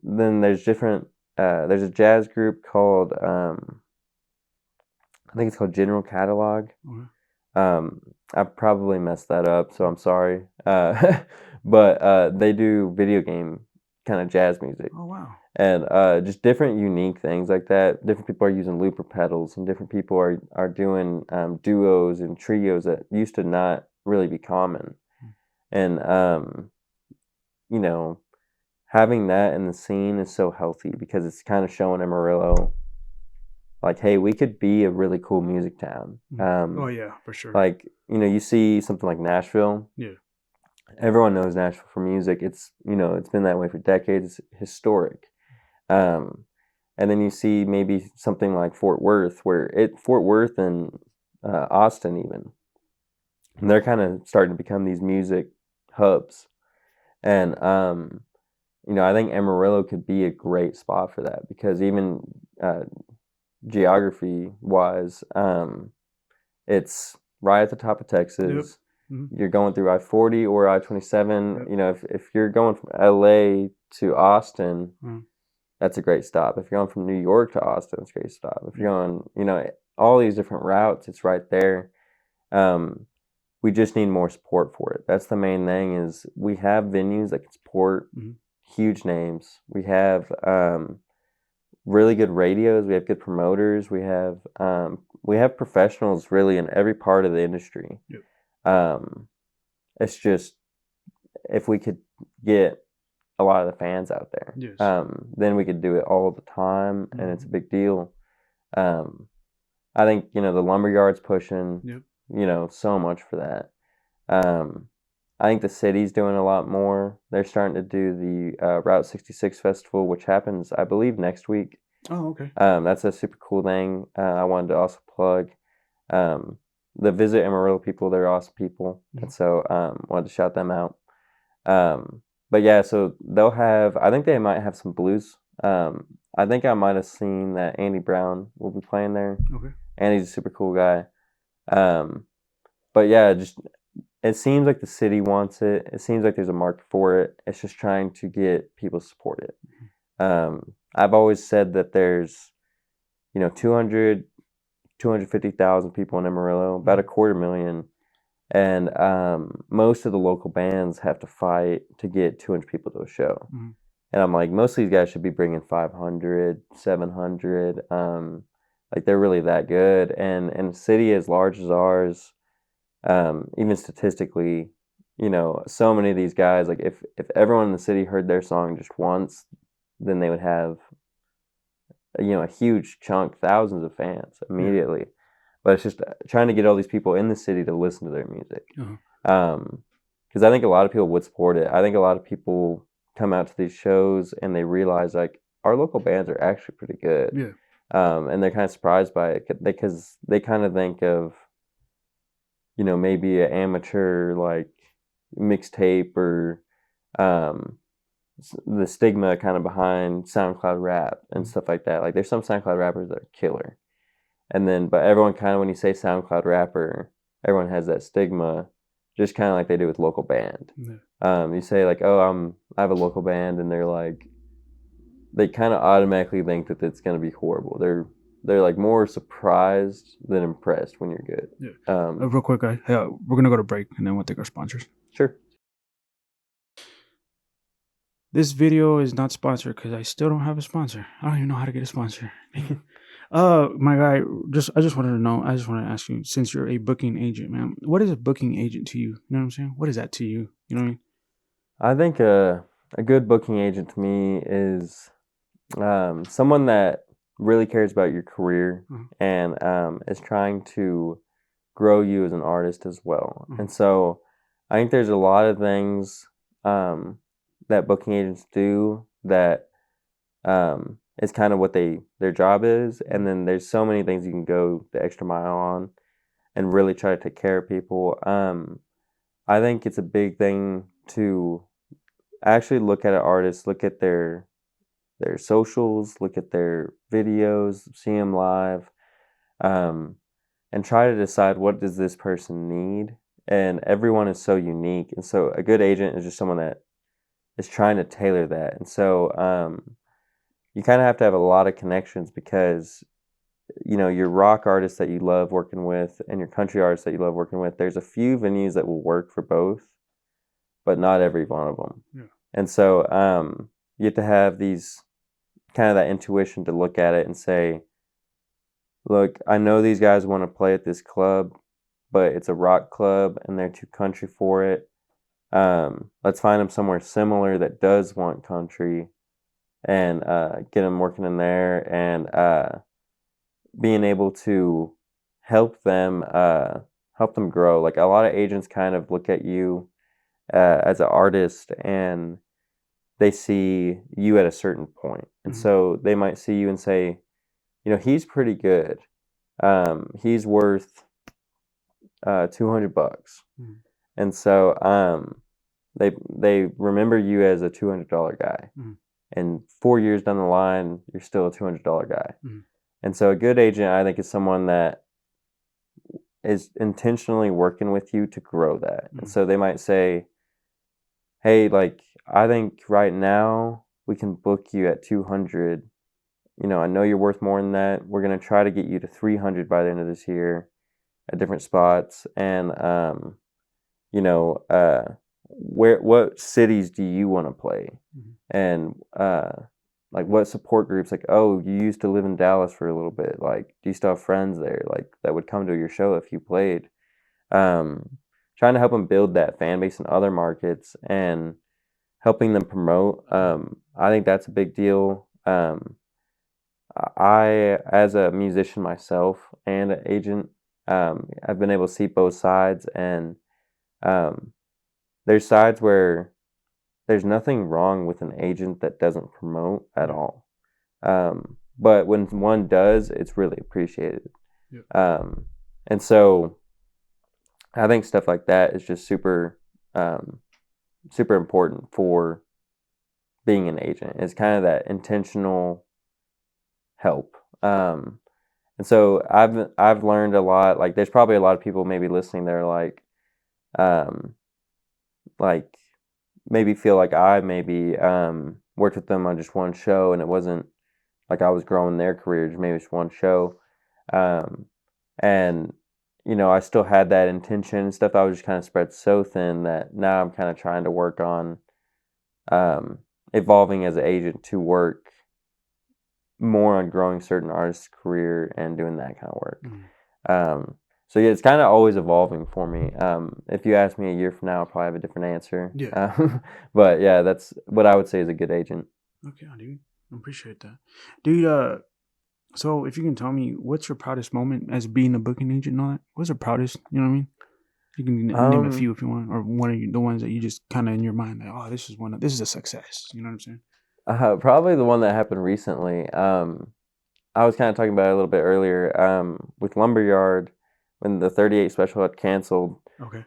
Speaker 2: Then there's different. There's a jazz group called I think it's called General Catalog. I probably messed that up, so I'm sorry. But they do video game kind of jazz music.
Speaker 1: Oh wow!
Speaker 2: And just different unique things like that. Different people are using looper pedals, and different people are doing duos and trios that used to not really be common. And having that in the scene is so healthy because it's kind of showing Amarillo, like, hey, we could be a really cool music town.
Speaker 1: Oh yeah, for sure.
Speaker 2: Like, you see something like Nashville.
Speaker 1: Yeah.
Speaker 2: Everyone knows Nashville for music. It's it's been that way for decades. It's historic. And then you see maybe something like Fort Worth, Fort Worth and Austin even, and they're kind of starting to become these music hubs. And I think Amarillo could be a great spot for that because even geography wise, it's right at the top of Texas. You're going through I-40 or I-27. If you're going from LA to Austin, that's a great stop. If you're going from New York to Austin, it's a great stop. If you're going, all these different routes, it's right there. We just need more support for it. That's the main thing is we have venues that can support huge names. We have really good radios. We have good promoters. We have professionals really in every part of the industry. It's just if we could get a lot of the fans out there, then we could do it all the time, and it's a big deal. I think the Lumberyard's pushing so much for that. I think the city's doing a lot more. They're starting to do the Route 66 Festival, which happens, I believe, next week.
Speaker 1: Oh, okay.
Speaker 2: That's a super cool thing. I wanted to also plug the Visit Amarillo people. They're awesome people, and so wanted to shout them out. But yeah, so they'll have. I think they might have some blues. I think I might have seen that Andy Brown will be playing there.
Speaker 1: Okay.
Speaker 2: Andy's a super cool guy. But yeah, just it seems like the city wants it. It seems like there's a market for it. It's just trying to get people to support it. I've always said that there's 250,000 people in Amarillo, about 250,000, and most of the local bands have to fight to get 200 people to a show. And I'm like, most of these guys should be bringing 500, 700. Like they're really that good. And a city as large as ours, even statistically, so many of these guys, like if everyone in the city heard their song just once, then they would have a huge chunk, thousands of fans immediately. But it's just trying to get all these people in the city to listen to their music. Because I think a lot of people would support it. I think a lot of people come out to these shows and they realize like our local bands are actually pretty good. And they're kind of surprised by it because they kind of think of maybe an amateur like mixtape or um, the stigma kind of behind SoundCloud rap and stuff like that. Like there's some SoundCloud rappers that are killer. And then, but everyone kind of, when you say SoundCloud rapper, everyone has that stigma, just kind of like they do with local band.
Speaker 1: Yeah.
Speaker 2: You say like, oh, I have a local band, and they're like, they kind of automatically think that it's going to be horrible. They're like more surprised than impressed when you're good.
Speaker 1: Yeah. Real quick, guys, we're gonna go to break, and then we'll take our sponsors.
Speaker 2: Sure.
Speaker 1: This video is not sponsored because I still don't have a sponsor. I don't even know how to get a sponsor. My guy, I just wanted to ask you, since you're a booking agent, man, what is a booking agent to you? You know what I'm saying? What is that to you? You know what I mean?
Speaker 2: I think a good booking agent to me is someone that really cares about your career and is trying to grow you as an artist as well. And so I think there's a lot of things that booking agents do that is kind of what their job is. And then there's so many things you can go the extra mile on and really try to take care of people. I think it's a big thing to actually look at an artist, look at their socials, look at their videos, see them live, and try to decide what does this person need. And everyone is so unique, and so a good agent is just someone that is trying to tailor that. And so you kind of have to have a lot of connections because your rock artists that you love working with and your country artists that you love working with, there's a few venues that will work for both, but not every one of them.
Speaker 1: Yeah.
Speaker 2: And so you have to have these kind of that intuition to look at it and say, look, I know these guys want to play at this club, but it's a rock club and they're too country for it. Let's find them somewhere similar that does want country and get them working in there and being able to help them grow. Like a lot of agents kind of look at you as an artist and they see you at a certain point. And so they might see you and say, he's pretty good. He's worth $200. And so they remember you as a $200 guy. And 4 years down the line, you're still a $200 guy. And so a good agent, I think, is someone that is intentionally working with you to grow that. And so they might say, hey, like, I think right now we can book you at 200. I know you're worth more than that. We're going to try to get you to 300 by the end of this year at different spots. And, what cities do you want to play? And, like, what support groups? Like, oh, you used to live in Dallas for a little bit. Like, do you still have friends there? Like, that would come to your show if you played. Trying to help them build that fan base in other markets and helping them promote. I think that's a big deal. I, as a musician myself and an agent, I've been able to see both sides, and there's sides where there's nothing wrong with an agent that doesn't promote at all. But when one does, it's really appreciated. Yeah. And so I think stuff like that is just super important for being an agent. It's kind of that intentional help. And so I've learned a lot. Like there's probably a lot of people maybe listening that are like maybe feel like I maybe worked with them on just one show and it wasn't like I was growing their career, just maybe just one show. And I still had that intention and stuff. I was just kind of spread so thin that now I'm kind of trying to work on evolving as an agent to work more on growing certain artists' career and doing that kind of work. So yeah, it's kind of always evolving for me. If you ask me a year from now, I'll probably have a different answer.
Speaker 1: Yeah.
Speaker 2: But yeah, that's what I would say is a good agent.
Speaker 1: Okay, dude. I appreciate that. Dude, so if you can tell me, what's your proudest moment as being a booking agent and all that? What's the proudest, you know what I mean? You can name a few if you want, or one of the ones that you just kind of in your mind, like, oh, this is a success. You know what I'm saying?
Speaker 2: Probably the one that happened recently. I was kind of talking about it a little bit earlier. With Lumberyard, when the 38 special had canceled,
Speaker 1: Okay.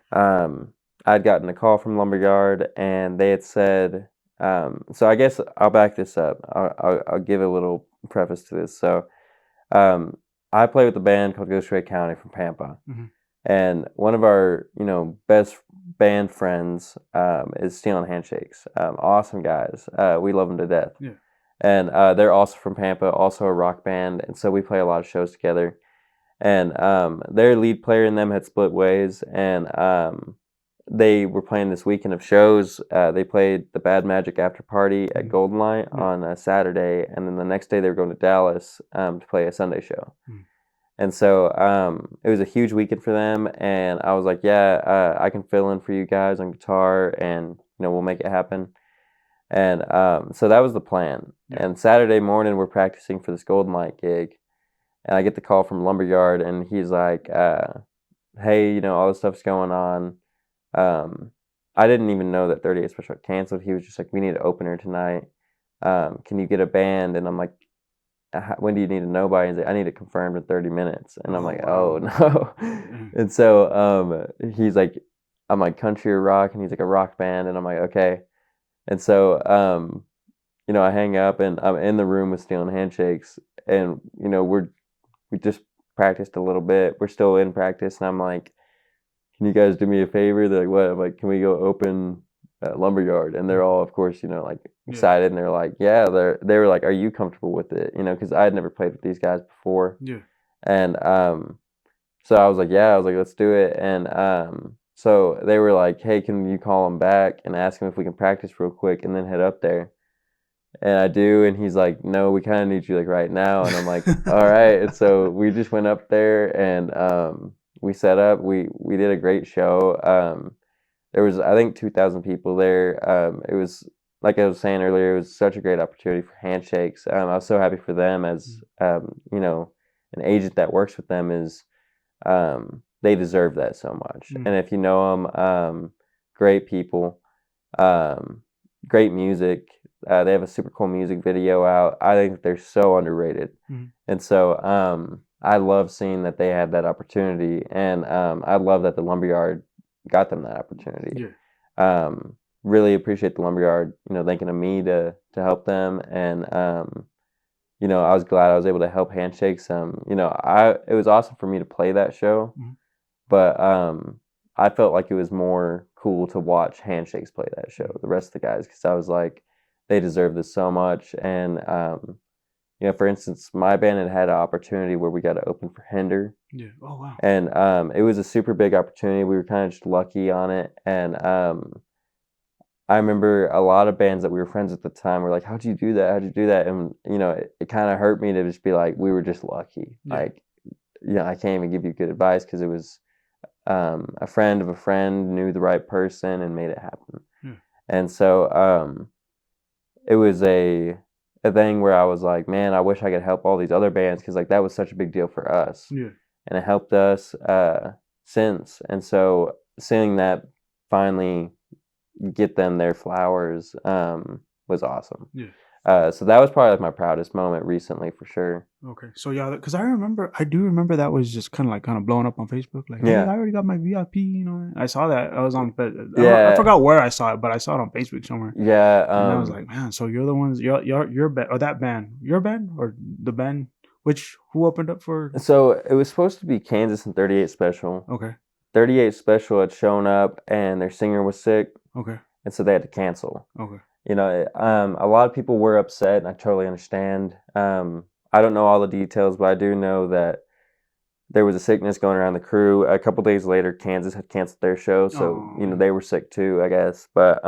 Speaker 2: I'd gotten a call from Lumberyard, and they had said, so I guess I'll back this up. I'll give a little preface to this. So I play with a band called Ghost Ray County from Pampa.
Speaker 1: Mm-hmm.
Speaker 2: And one of our, best band friends is Stealing Handshakes. Awesome guys. We love them to death.
Speaker 1: Yeah.
Speaker 2: And they're also from Pampa, also a rock band. And so we play a lot of shows together. And their lead player and them had split ways. And they were playing this weekend of shows. They played the Bad Magic After Party at Golden Light on a Saturday. And then the next day they were going to Dallas to play a Sunday show. Mm. And so it was a huge weekend for them, and I was like, yeah, I can fill in for you guys on guitar, and we'll make it happen. And so that was the plan. Yeah. And Saturday morning, we're practicing for this Golden Light gig, and I get the call from Lumberyard, and he's like, hey, all this stuff's going on. I didn't even know that 38 Special canceled. He was just like, we need an opener tonight. Can you get a band? And I'm like, when do you need to know by? He's like, I need it confirmed in 30 minutes. And I'm like, oh, no. And so he's like, I'm like, country or rock? And he's like, a rock band. And I'm like, okay. And so, I hang up, and I'm in the room with Stealing Handshakes. And, we just practiced a little bit. We're still in practice. And I'm like, can you guys do me a favor? They're like, what? I'm like, can we go open Lumberyard? And they're all, of course, excited, and they're like, yeah, they were like, are you comfortable with it? Because I had never played with these guys before. Yeah. And so I was like, yeah, let's do it. And so they were like, hey, can you call him back and ask him if we can practice real quick and then head up there? And I do, and he's like, no, we kind of need you like right now. And I'm like, all right. And so we just went up there, and we set up. We did a great show. There was, I think, 2,000 people there. It was, like I was saying earlier, it was such a great opportunity for handshakes. I was so happy for them as, an agent that works with them is, they deserve that so much. And if you know them, great people, great music. They have a super cool music video out. I think they're so underrated. And so I love seeing that they had that opportunity. And I love that the Lumberyard got them that opportunity. Yeah. Really appreciate the Lumberyard, thinking of me to help them. And, I was glad I was able to help Handshakes. It was awesome for me to play that show, but I felt like it was more cool to watch Handshakes play that show, the rest of the guys, because I was like, they deserve this so much. And, for instance, my band had an opportunity where we got to open for Hinder.
Speaker 1: Yeah. Oh, wow.
Speaker 2: And it was a super big opportunity. We were kind of just lucky on it. And I remember a lot of bands that we were friends at the time were like, how'd you do that? How'd you do that? And, it kind of hurt me to just be like, we were just lucky. Yeah. Like, I can't even give you good advice, because it was a friend of a friend knew the right person and made it happen. Yeah. And so it was a thing where I was like, man, I wish I could help all these other bands, because like that was such a big deal for us. Yeah. And it helped us since. And so seeing that finally get them their flowers was awesome. Yeah. So that was probably like my proudest moment recently, for sure.
Speaker 1: Okay. So yeah, because I do remember that was just kind of blowing up on Facebook. Like, hey, I already got my VIP. I saw that. I was on. I forgot where I saw it, but I saw it on Facebook somewhere.
Speaker 2: Yeah.
Speaker 1: And I was like, man, so you're the ones, your band, or that band, your band, or the band, who opened up for?
Speaker 2: So it was supposed to be Kansas and 38 Special.
Speaker 1: Okay.
Speaker 2: 38 Special had shown up, and their singer was sick.
Speaker 1: Okay.
Speaker 2: And so they had to cancel.
Speaker 1: Okay.
Speaker 2: A lot of people were upset, and I totally understand. I don't know all the details, but I do know that there was a sickness going around the crew. A couple days later, Kansas had canceled their show, so they were sick too, I guess. But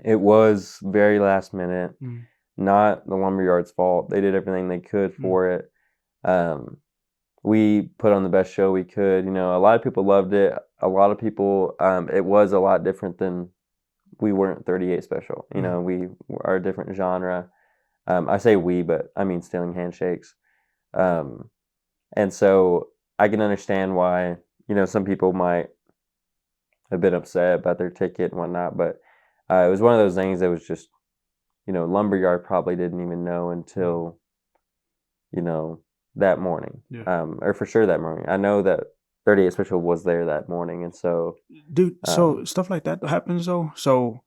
Speaker 2: it was very last minute. Not the Lumberyard's fault. They did everything they could for it. We put on the best show we could. A lot of people loved it. A lot of people, it was a lot different than, we weren't 38 Special. We are a different genre. I say we, but I mean Stealing Handshakes. And so I can understand why, some people might have been upset about their ticket and whatnot, but it was one of those things that was just, Lumberyard probably didn't even know until, that morning.
Speaker 1: Yeah.
Speaker 2: Or for sure that morning. I know that 38 Special was there that morning, and so
Speaker 1: Dude, so stuff like that happens though. So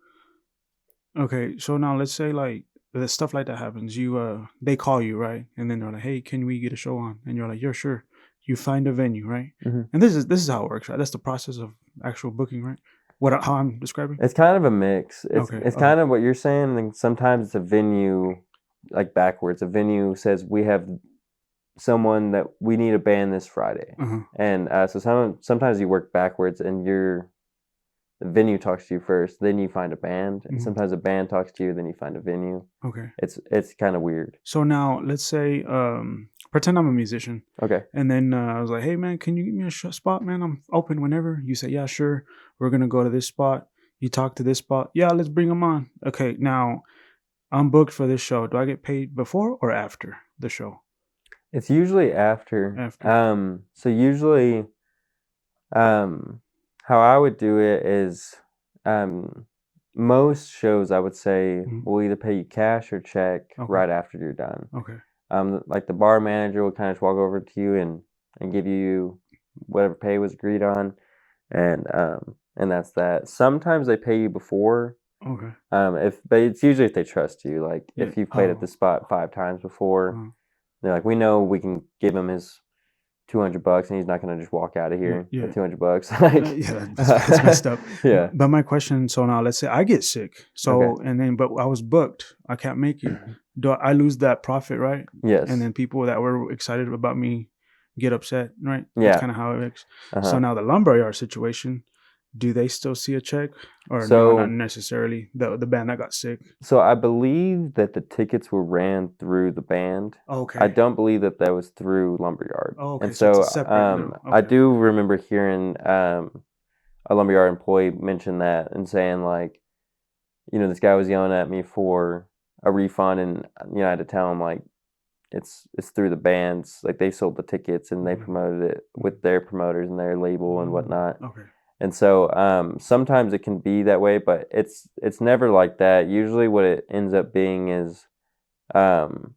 Speaker 1: okay, so now let's say like the stuff like that happens. They call you, right? And then they're like, "Hey, can we get a show on?" And you're like, "Yeah, sure." You find a venue, right?
Speaker 2: Mhm.
Speaker 1: And this is how it works, right? That's the process of actual booking, right? How I'm describing?
Speaker 2: It's kind of a mix. It's
Speaker 1: Okay.
Speaker 2: it's
Speaker 1: Okay.
Speaker 2: kind of what you're saying, and sometimes it's a venue like backwards. A venue says we have someone that we need a band this Friday,
Speaker 1: Uh-huh.
Speaker 2: and so sometimes you work backwards, and the venue talks to you first, then you find a band, and
Speaker 1: Mhm.
Speaker 2: sometimes a band talks to you, then you find a venue.
Speaker 1: Okay.
Speaker 2: It's kind of weird.
Speaker 1: So now let's say pretend I'm a musician.
Speaker 2: Okay.
Speaker 1: And then I was like, "Hey man, can you give me a spot, man? I'm open whenever." You say, "Yeah, sure. We're gonna go to this spot." You talk to this spot. "Yeah, let's bring them on." Okay, now I'm booked for this show. Do I get paid before or after the show?
Speaker 2: It's usually after.
Speaker 1: After.
Speaker 2: So usually, how I would do it is, most shows I would say
Speaker 1: Mhm.
Speaker 2: will either pay you cash or check
Speaker 1: Okay.
Speaker 2: right after you're done.
Speaker 1: Okay.
Speaker 2: Like the bar manager will kind of just walk over to you and give you whatever pay was agreed on, and that's that. Sometimes they pay you before,
Speaker 1: Okay.
Speaker 2: but it's usually if they trust you. Like
Speaker 1: Yeah.
Speaker 2: if you've played at
Speaker 1: Oh.
Speaker 2: the spot 5 times before,
Speaker 1: Uh,
Speaker 2: they're like, we know we can give him his $200 and he's not gonna just walk out of
Speaker 1: yeah.
Speaker 2: here
Speaker 1: Yeah.
Speaker 2: with $200. Like,
Speaker 1: Yeah. That's messed up.
Speaker 2: yeah.
Speaker 1: But my question. So now let's say I get sick.
Speaker 2: Okay.
Speaker 1: So but I was booked. I can't make it. Do I lose that profit, right? And
Speaker 2: Yes.
Speaker 1: then people that were excited about me get upset, right? That's
Speaker 2: Yeah.
Speaker 1: kind of how it works. So
Speaker 2: Uh-huh.
Speaker 1: now the lumberyard situation, do they still see a check or no? Not
Speaker 2: So
Speaker 1: necessarily. The band that got sick.
Speaker 2: so I believe that the tickets were ran through the band. I
Speaker 1: Okay.
Speaker 2: don't believe that that was through Lumberyard.
Speaker 1: Oh,
Speaker 2: And
Speaker 1: okay. So it's a
Speaker 2: so
Speaker 1: separate deal.
Speaker 2: I
Speaker 1: Okay.
Speaker 2: do remember hearing a Lumberyard employee mention that and saying like, this guy was yelling at me for a refund, and I had to tell him like it's through the bands. Like they sold the tickets and they
Speaker 1: Mhm.
Speaker 2: promoted it with their promoters and their label and whatnot.
Speaker 1: Okay.
Speaker 2: And so sometimes it can be that way, but it's never like that. Usually, what it ends up being is um,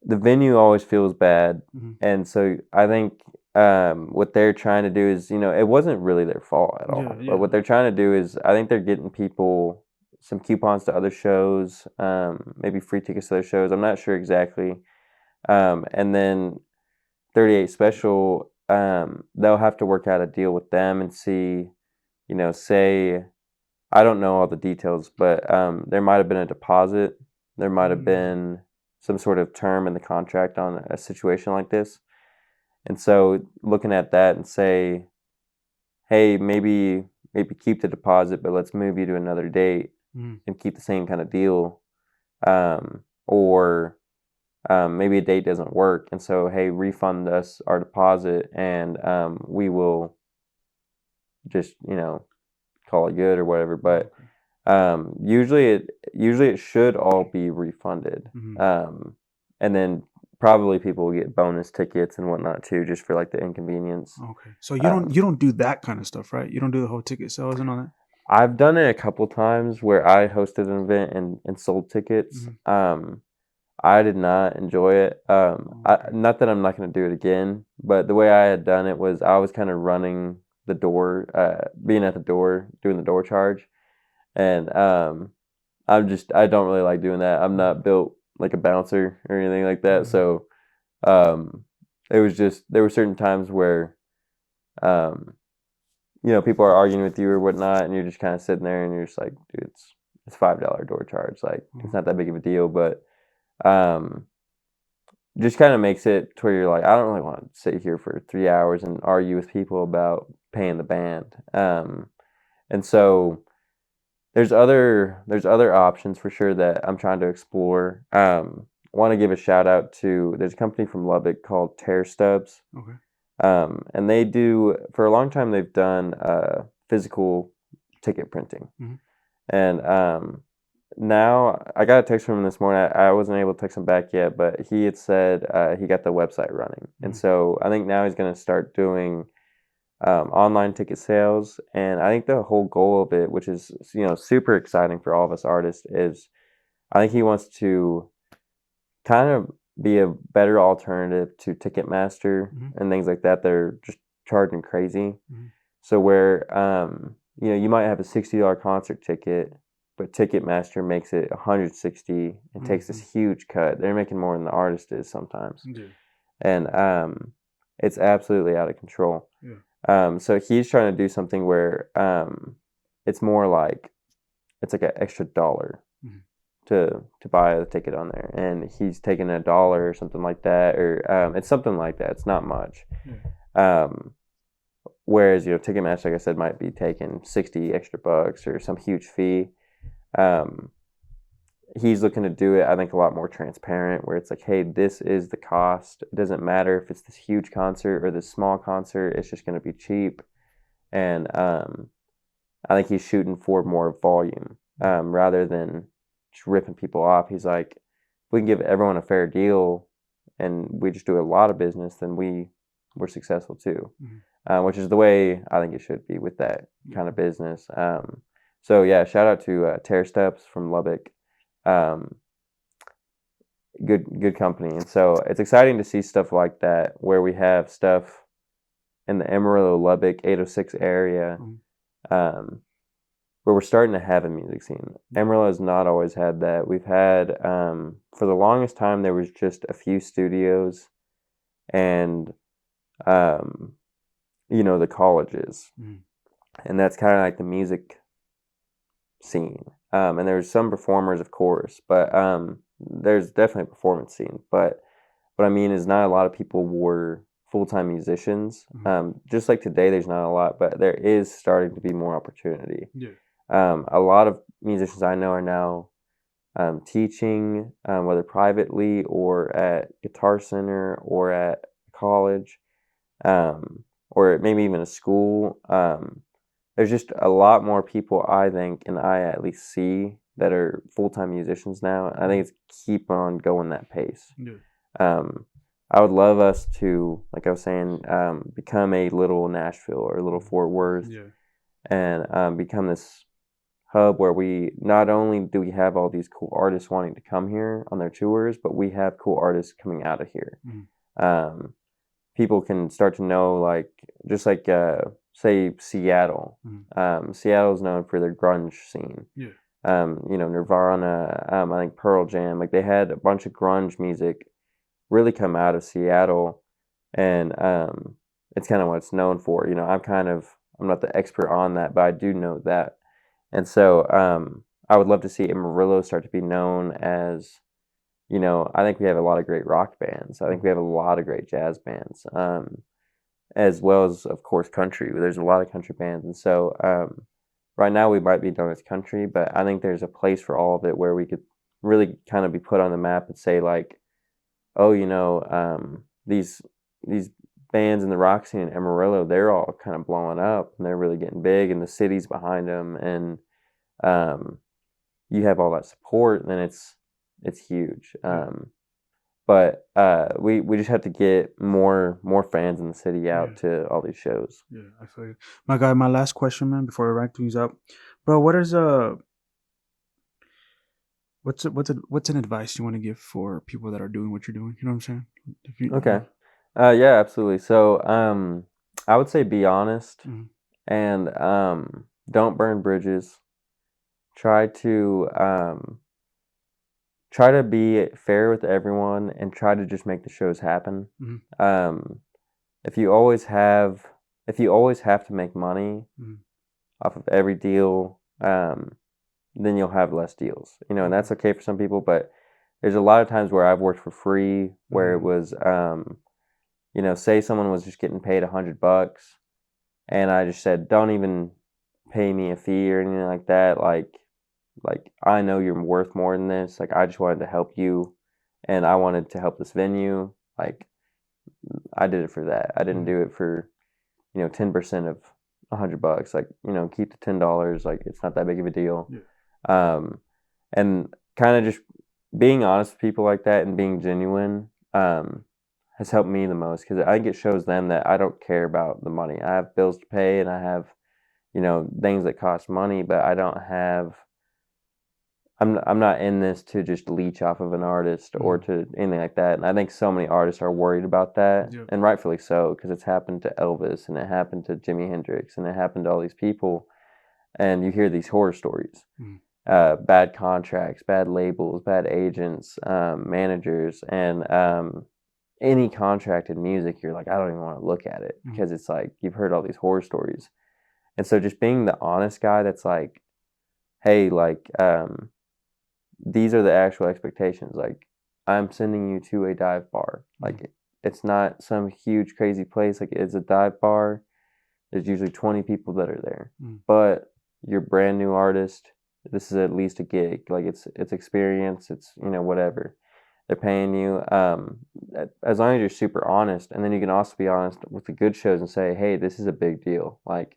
Speaker 2: the venue always feels bad,
Speaker 1: Mhm.
Speaker 2: and so I think what they're trying to do is, it wasn't really their fault at
Speaker 1: Yeah.
Speaker 2: all. But
Speaker 1: Yeah.
Speaker 2: what they're trying to do is, I think they're getting people some coupons to other shows, maybe free tickets to other shows. I'm not sure exactly. And then 38 Special, they'll have to work out a deal with them and see, say, I don't know all the details, but there might have been a deposit. There might have
Speaker 1: Mm.
Speaker 2: been some sort of term in the contract on a situation like this. And so looking at that and say, hey, maybe keep the deposit, but let's move you to another date
Speaker 1: Mm.
Speaker 2: and keep the same kind of deal. Or maybe a date doesn't work. And so, hey, refund us our deposit and we will just, call it good or whatever. But
Speaker 1: Okay.
Speaker 2: usually it should all be refunded.
Speaker 1: Mhm.
Speaker 2: And then probably people will get bonus tickets and whatnot too, just for like the inconvenience.
Speaker 1: Okay. So you don't do that kind of stuff, right? You don't do the whole ticket sales and all that.
Speaker 2: I've done it a couple times where I hosted an event and sold tickets.
Speaker 1: Mhm.
Speaker 2: I did not enjoy it.
Speaker 1: Okay.
Speaker 2: Not that I'm not going to do it again, but the way I had done it was I was kind of running the door, being at the door, doing the door charge, and I don't really like doing that. I'm not built like a bouncer or anything like that.
Speaker 1: Mhm.
Speaker 2: So um, it was just there were certain times where um, people are arguing with you or whatnot, and you're just kind of sitting there and you're just like, dude, it's $5 door charge. Like it's not that big of a deal, but um, just kind of makes it to where you're like, I don't really want to sit here for 3 hours and argue with people about paying the band. And so there's other options for sure that I'm trying to explore. Want to give a shout out to there's a company from Lubbock called Tear Stubs.
Speaker 1: Okay.
Speaker 2: And they do for a long time they've done physical ticket printing.
Speaker 1: Mhm.
Speaker 2: And now I got a text from him this morning. I wasn't able to text him back yet, but he had said he got the website running, and
Speaker 1: Mhm.
Speaker 2: so I think now he's going to start doing online ticket sales. And I think the whole goal of it, which is super exciting for all of us artists, is I think he wants to kind of be a better alternative to Ticketmaster
Speaker 1: Mhm.
Speaker 2: and things like that. They're just charging crazy.
Speaker 1: Mhm.
Speaker 2: So where you might have a $60 concert ticket, but Ticketmaster makes it 160 and takes
Speaker 1: Mhm.
Speaker 2: this huge cut. They're making more than the artist is sometimes,
Speaker 1: Yeah.
Speaker 2: and it's absolutely out of control.
Speaker 1: Yeah.
Speaker 2: So he's trying to do something where it's more like it's like an extra dollar
Speaker 1: Mhm.
Speaker 2: to buy a ticket on there, and he's taking $1 or something like that, or it's something like that. It's not much.
Speaker 1: Yeah.
Speaker 2: Um, Whereas Ticketmaster, like I said, might be taking 60 extra bucks or some huge fee. Um, he's looking to do it, I think, a lot more transparent, where it's like, hey, this is the cost. It doesn't matter if it's this huge concert or this small concert. It's just going to be cheap, and I think he's shooting for more volume rather than just ripping people off. He's like, if we can give everyone a fair deal, and we just do a lot of business, then we're successful too.
Speaker 1: Mhm.
Speaker 2: Which is the way I think it should be with that kind of business. So yeah, shout out to Tear Steps from Lubbock. Um, good company, and so it's exciting to see stuff like that where we have stuff in the Amarillo, Lubbock, 806 area,
Speaker 1: Mhm.
Speaker 2: um, where we're starting to have a music scene. Amarillo has not always had that. We've had for the longest time there was just a few studios and um, the colleges.
Speaker 1: Mhm.
Speaker 2: And that's kind of like the music scene. And there's some performers, of course, but there's definitely a performance scene. But what I mean is, not a lot of people were full-time musicians.
Speaker 1: Mhm.
Speaker 2: Just like today, there's not a lot, but there is starting to be more opportunity.
Speaker 1: Yeah.
Speaker 2: A lot of musicians I know are now teaching, whether privately or at Guitar Center or at college, or maybe even a school. There's just a lot more people, I think, and I at least see, that are full-time musicians now. I think it's keep on going that pace.
Speaker 1: Yeah.
Speaker 2: Um, I would love us to, like I was saying, become a little Nashville or a little Fort Worth,
Speaker 1: Yeah.
Speaker 2: and become this hub where we not only do we have all these cool artists wanting to come here on their tours, but we have cool artists coming out of here.
Speaker 1: Mhm.
Speaker 2: Um, People can start to know, like, just like say Seattle. Seattle is known for their grunge scene.
Speaker 1: Yeah.
Speaker 2: Nirvana, I think Pearl Jam, like they had a bunch of grunge music really come out of Seattle, and it's kind of what it's known for. I'm not the expert on that, but I do know that, and so I would love to see Amarillo start to be known as, I think we have a lot of great rock bands. I think we have a lot of great jazz bands, as well as, of course, country. There's a lot of country bands, and so right now we might be known as country, but I think there's a place for all of it where we could really kind of be put on the map and say, like, oh, these bands in the rock scene in Amarillo, they're all kind of blowing up and they're really getting big, and the city's behind them, and um, you have all that support, then it's huge. But we just have to get more fans in the city
Speaker 1: Yeah.
Speaker 2: out to all these shows.
Speaker 1: Yeah. I feel you. My guy, my last question, man, before I wrap things up, bro. What's an advice you want to give for people that are doing what you're doing? You know what I'm saying? If you,
Speaker 2: Okay. Yeah, absolutely. So I would say be honest,
Speaker 1: Mhm.
Speaker 2: and don't burn bridges. Try to be fair with everyone, and try to just make the shows happen.
Speaker 1: Mhm.
Speaker 2: Um, if you always have to make money
Speaker 1: Mhm.
Speaker 2: off of every deal, then you'll have less deals. And that's okay for some people, but there's a lot of times where I've worked for free, where it was, say someone was just getting paid $100, and I just said, don't even pay me a fee or anything like that. Like I know you're worth more than this. Like I just wanted to help you, and I wanted to help this venue. Like I did it for that. I didn't do it for 10% of $100. Like keep the $10. Like it's not that big of a deal.
Speaker 1: Yeah.
Speaker 2: And kind of just being honest with people like that and being genuine has helped me the most, because I think it shows them that I don't care about the money. I have bills to pay, and I have things that cost money, but I don't have I'm not in this to just leech off of an artist or to anything like that. And I think so many artists are worried about that, and rightfully so, because it's happened to Elvis and it happened to Jimi Hendrix and it happened to all these people. And you hear these horror stories, bad contracts, bad labels, bad agents, managers, and any contract in music, you're like, I don't even want to look at it because it's like you've heard all these horror stories. And so just being the honest guy that's like, hey, like, these are the actual expectations. Like, I'm sending you to a dive bar. Like, it's not some huge, crazy place. Like, it's a dive bar. There's usually 20 people that are there. But you're a brand new artist. This is at least a gig. Like, it's experience. It's, whatever. They're paying you. As long as you're super honest. And then you can also be honest with the good shows and say, hey, this is a big deal. Like,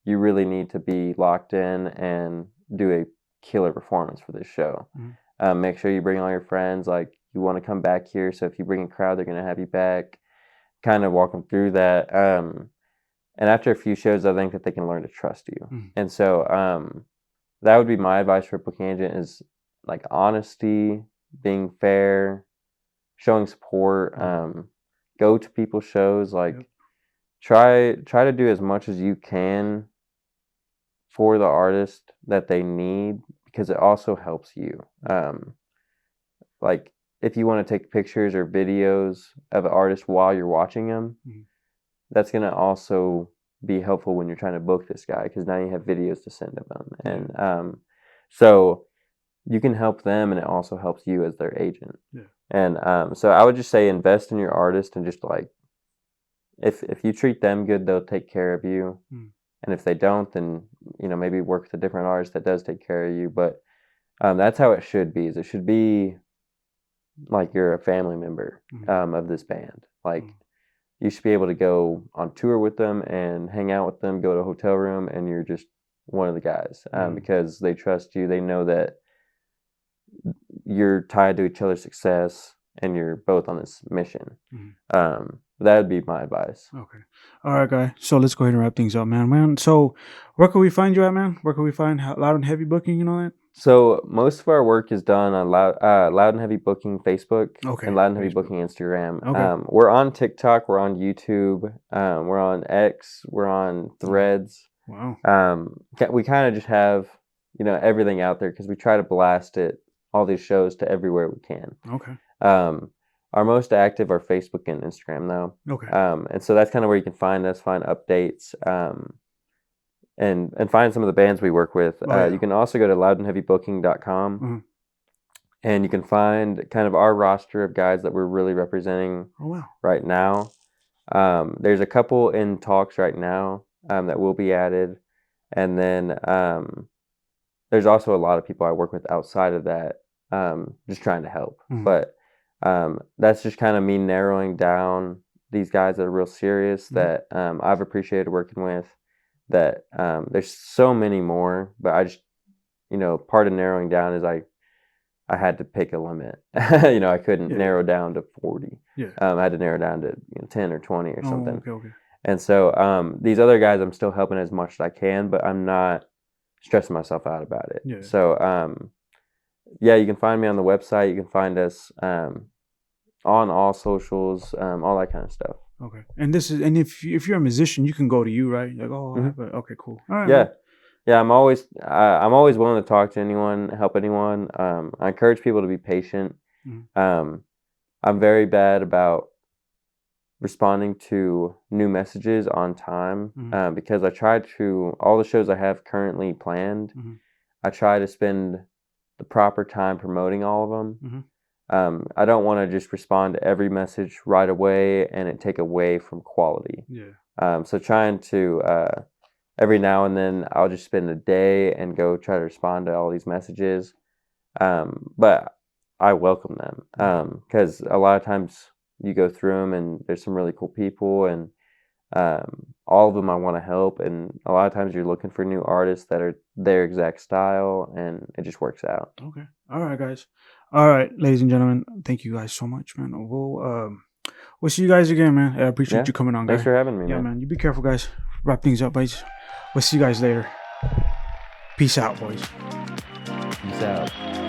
Speaker 2: you really need to be locked in and do a killer performance for this show. Make sure you bring all your friends. Like, you want to come back here, so if you bring a crowd, they're going to have you back. Kind of walk them through that. And after a few shows, I think that they can learn to trust you. And so that would be my advice for a booking agent is like honesty, being fair, showing support. Go to people's shows. Like try to do as much as you can for the artist that they need, because it also helps you. Like, if you want to take pictures or videos of an artist while you're watching them, that's going to also be helpful when you're trying to book this guy, because now you have videos to send to them. And so you can help them, and it also helps you as their agent. And so I would just say invest in your artist, and just like, if you treat them good, they'll take care of you. And if they don't, then, maybe work with a different artist that does take care of you. But that's how it should be. Is it should be like you're a family member of this band. Like, you should be able to go on tour with them and hang out with them, go to a hotel room, and you're just one of the guys because they trust you. They know that you're tied to each other's success and you're both on this mission. That would be my advice.
Speaker 1: Okay. All right, guy. So let's go ahead and wrap things up, man. So where can we find you at, man? Where can we find Loud and Heavy Booking and all that?
Speaker 2: So most of our work is done on Loud and Heavy Booking Facebook and Loud and Heavy Booking Instagram.
Speaker 1: Okay.
Speaker 2: We're on TikTok. We're on YouTube. We're on X. We're on Threads.
Speaker 1: Wow.
Speaker 2: We kind of just have, everything out there because we try to blast all these shows to everywhere we can.
Speaker 1: Okay.
Speaker 2: Our most active are Facebook and Instagram, though.
Speaker 1: Okay.
Speaker 2: And so that's kind of where you can find us, find updates, and find some of the bands we work with. You can also go to loudandheavybooking.com, and you can find kind of our roster of guys that we're really representing right now. There's a couple in talks right now that will be added. And then there's also a lot of people I work with outside of that, just trying to help. But that's just kind of me narrowing down these guys that are real serious that I've appreciated working with. That there's so many more, but I just, part of narrowing down is I had to pick a limit. I couldn't narrow down to 40. I had to narrow down to 10 or 20 or something.
Speaker 1: Okay.
Speaker 2: And so these other guys, I'm still helping as much as I can, but I'm not stressing myself out about it. So you can find me on the website. You can find us on all socials, all that kind of stuff.
Speaker 1: Okay. And if you're a musician, you can go to you, right? Like, okay, cool. All right.
Speaker 2: Yeah. Yeah, I'm always willing to talk to anyone, help anyone. I encourage people to be patient. I'm very bad about responding to new messages on time because I try to, all the shows I have currently planned, I try to spend the proper time promoting all of them. I don't want to just respond to every message right away and it take away from quality. So trying to every now and then I'll just spend a day and go try to respond to all these messages. But I welcome them because a lot of times you go through them and there's some really cool people and all of them I want to help. And a lot of times you're looking for new artists that are their exact style and it just works out.
Speaker 1: Okay. All right, guys. All right, ladies and gentlemen, thank you guys so much, man. We'll see you guys again, man. I appreciate you coming on, guys.
Speaker 2: Thanks for having me,
Speaker 1: man. Yeah, man. You be careful, guys. Wrap things up, boys. We'll see you guys later. Peace out, boys.
Speaker 2: Peace out.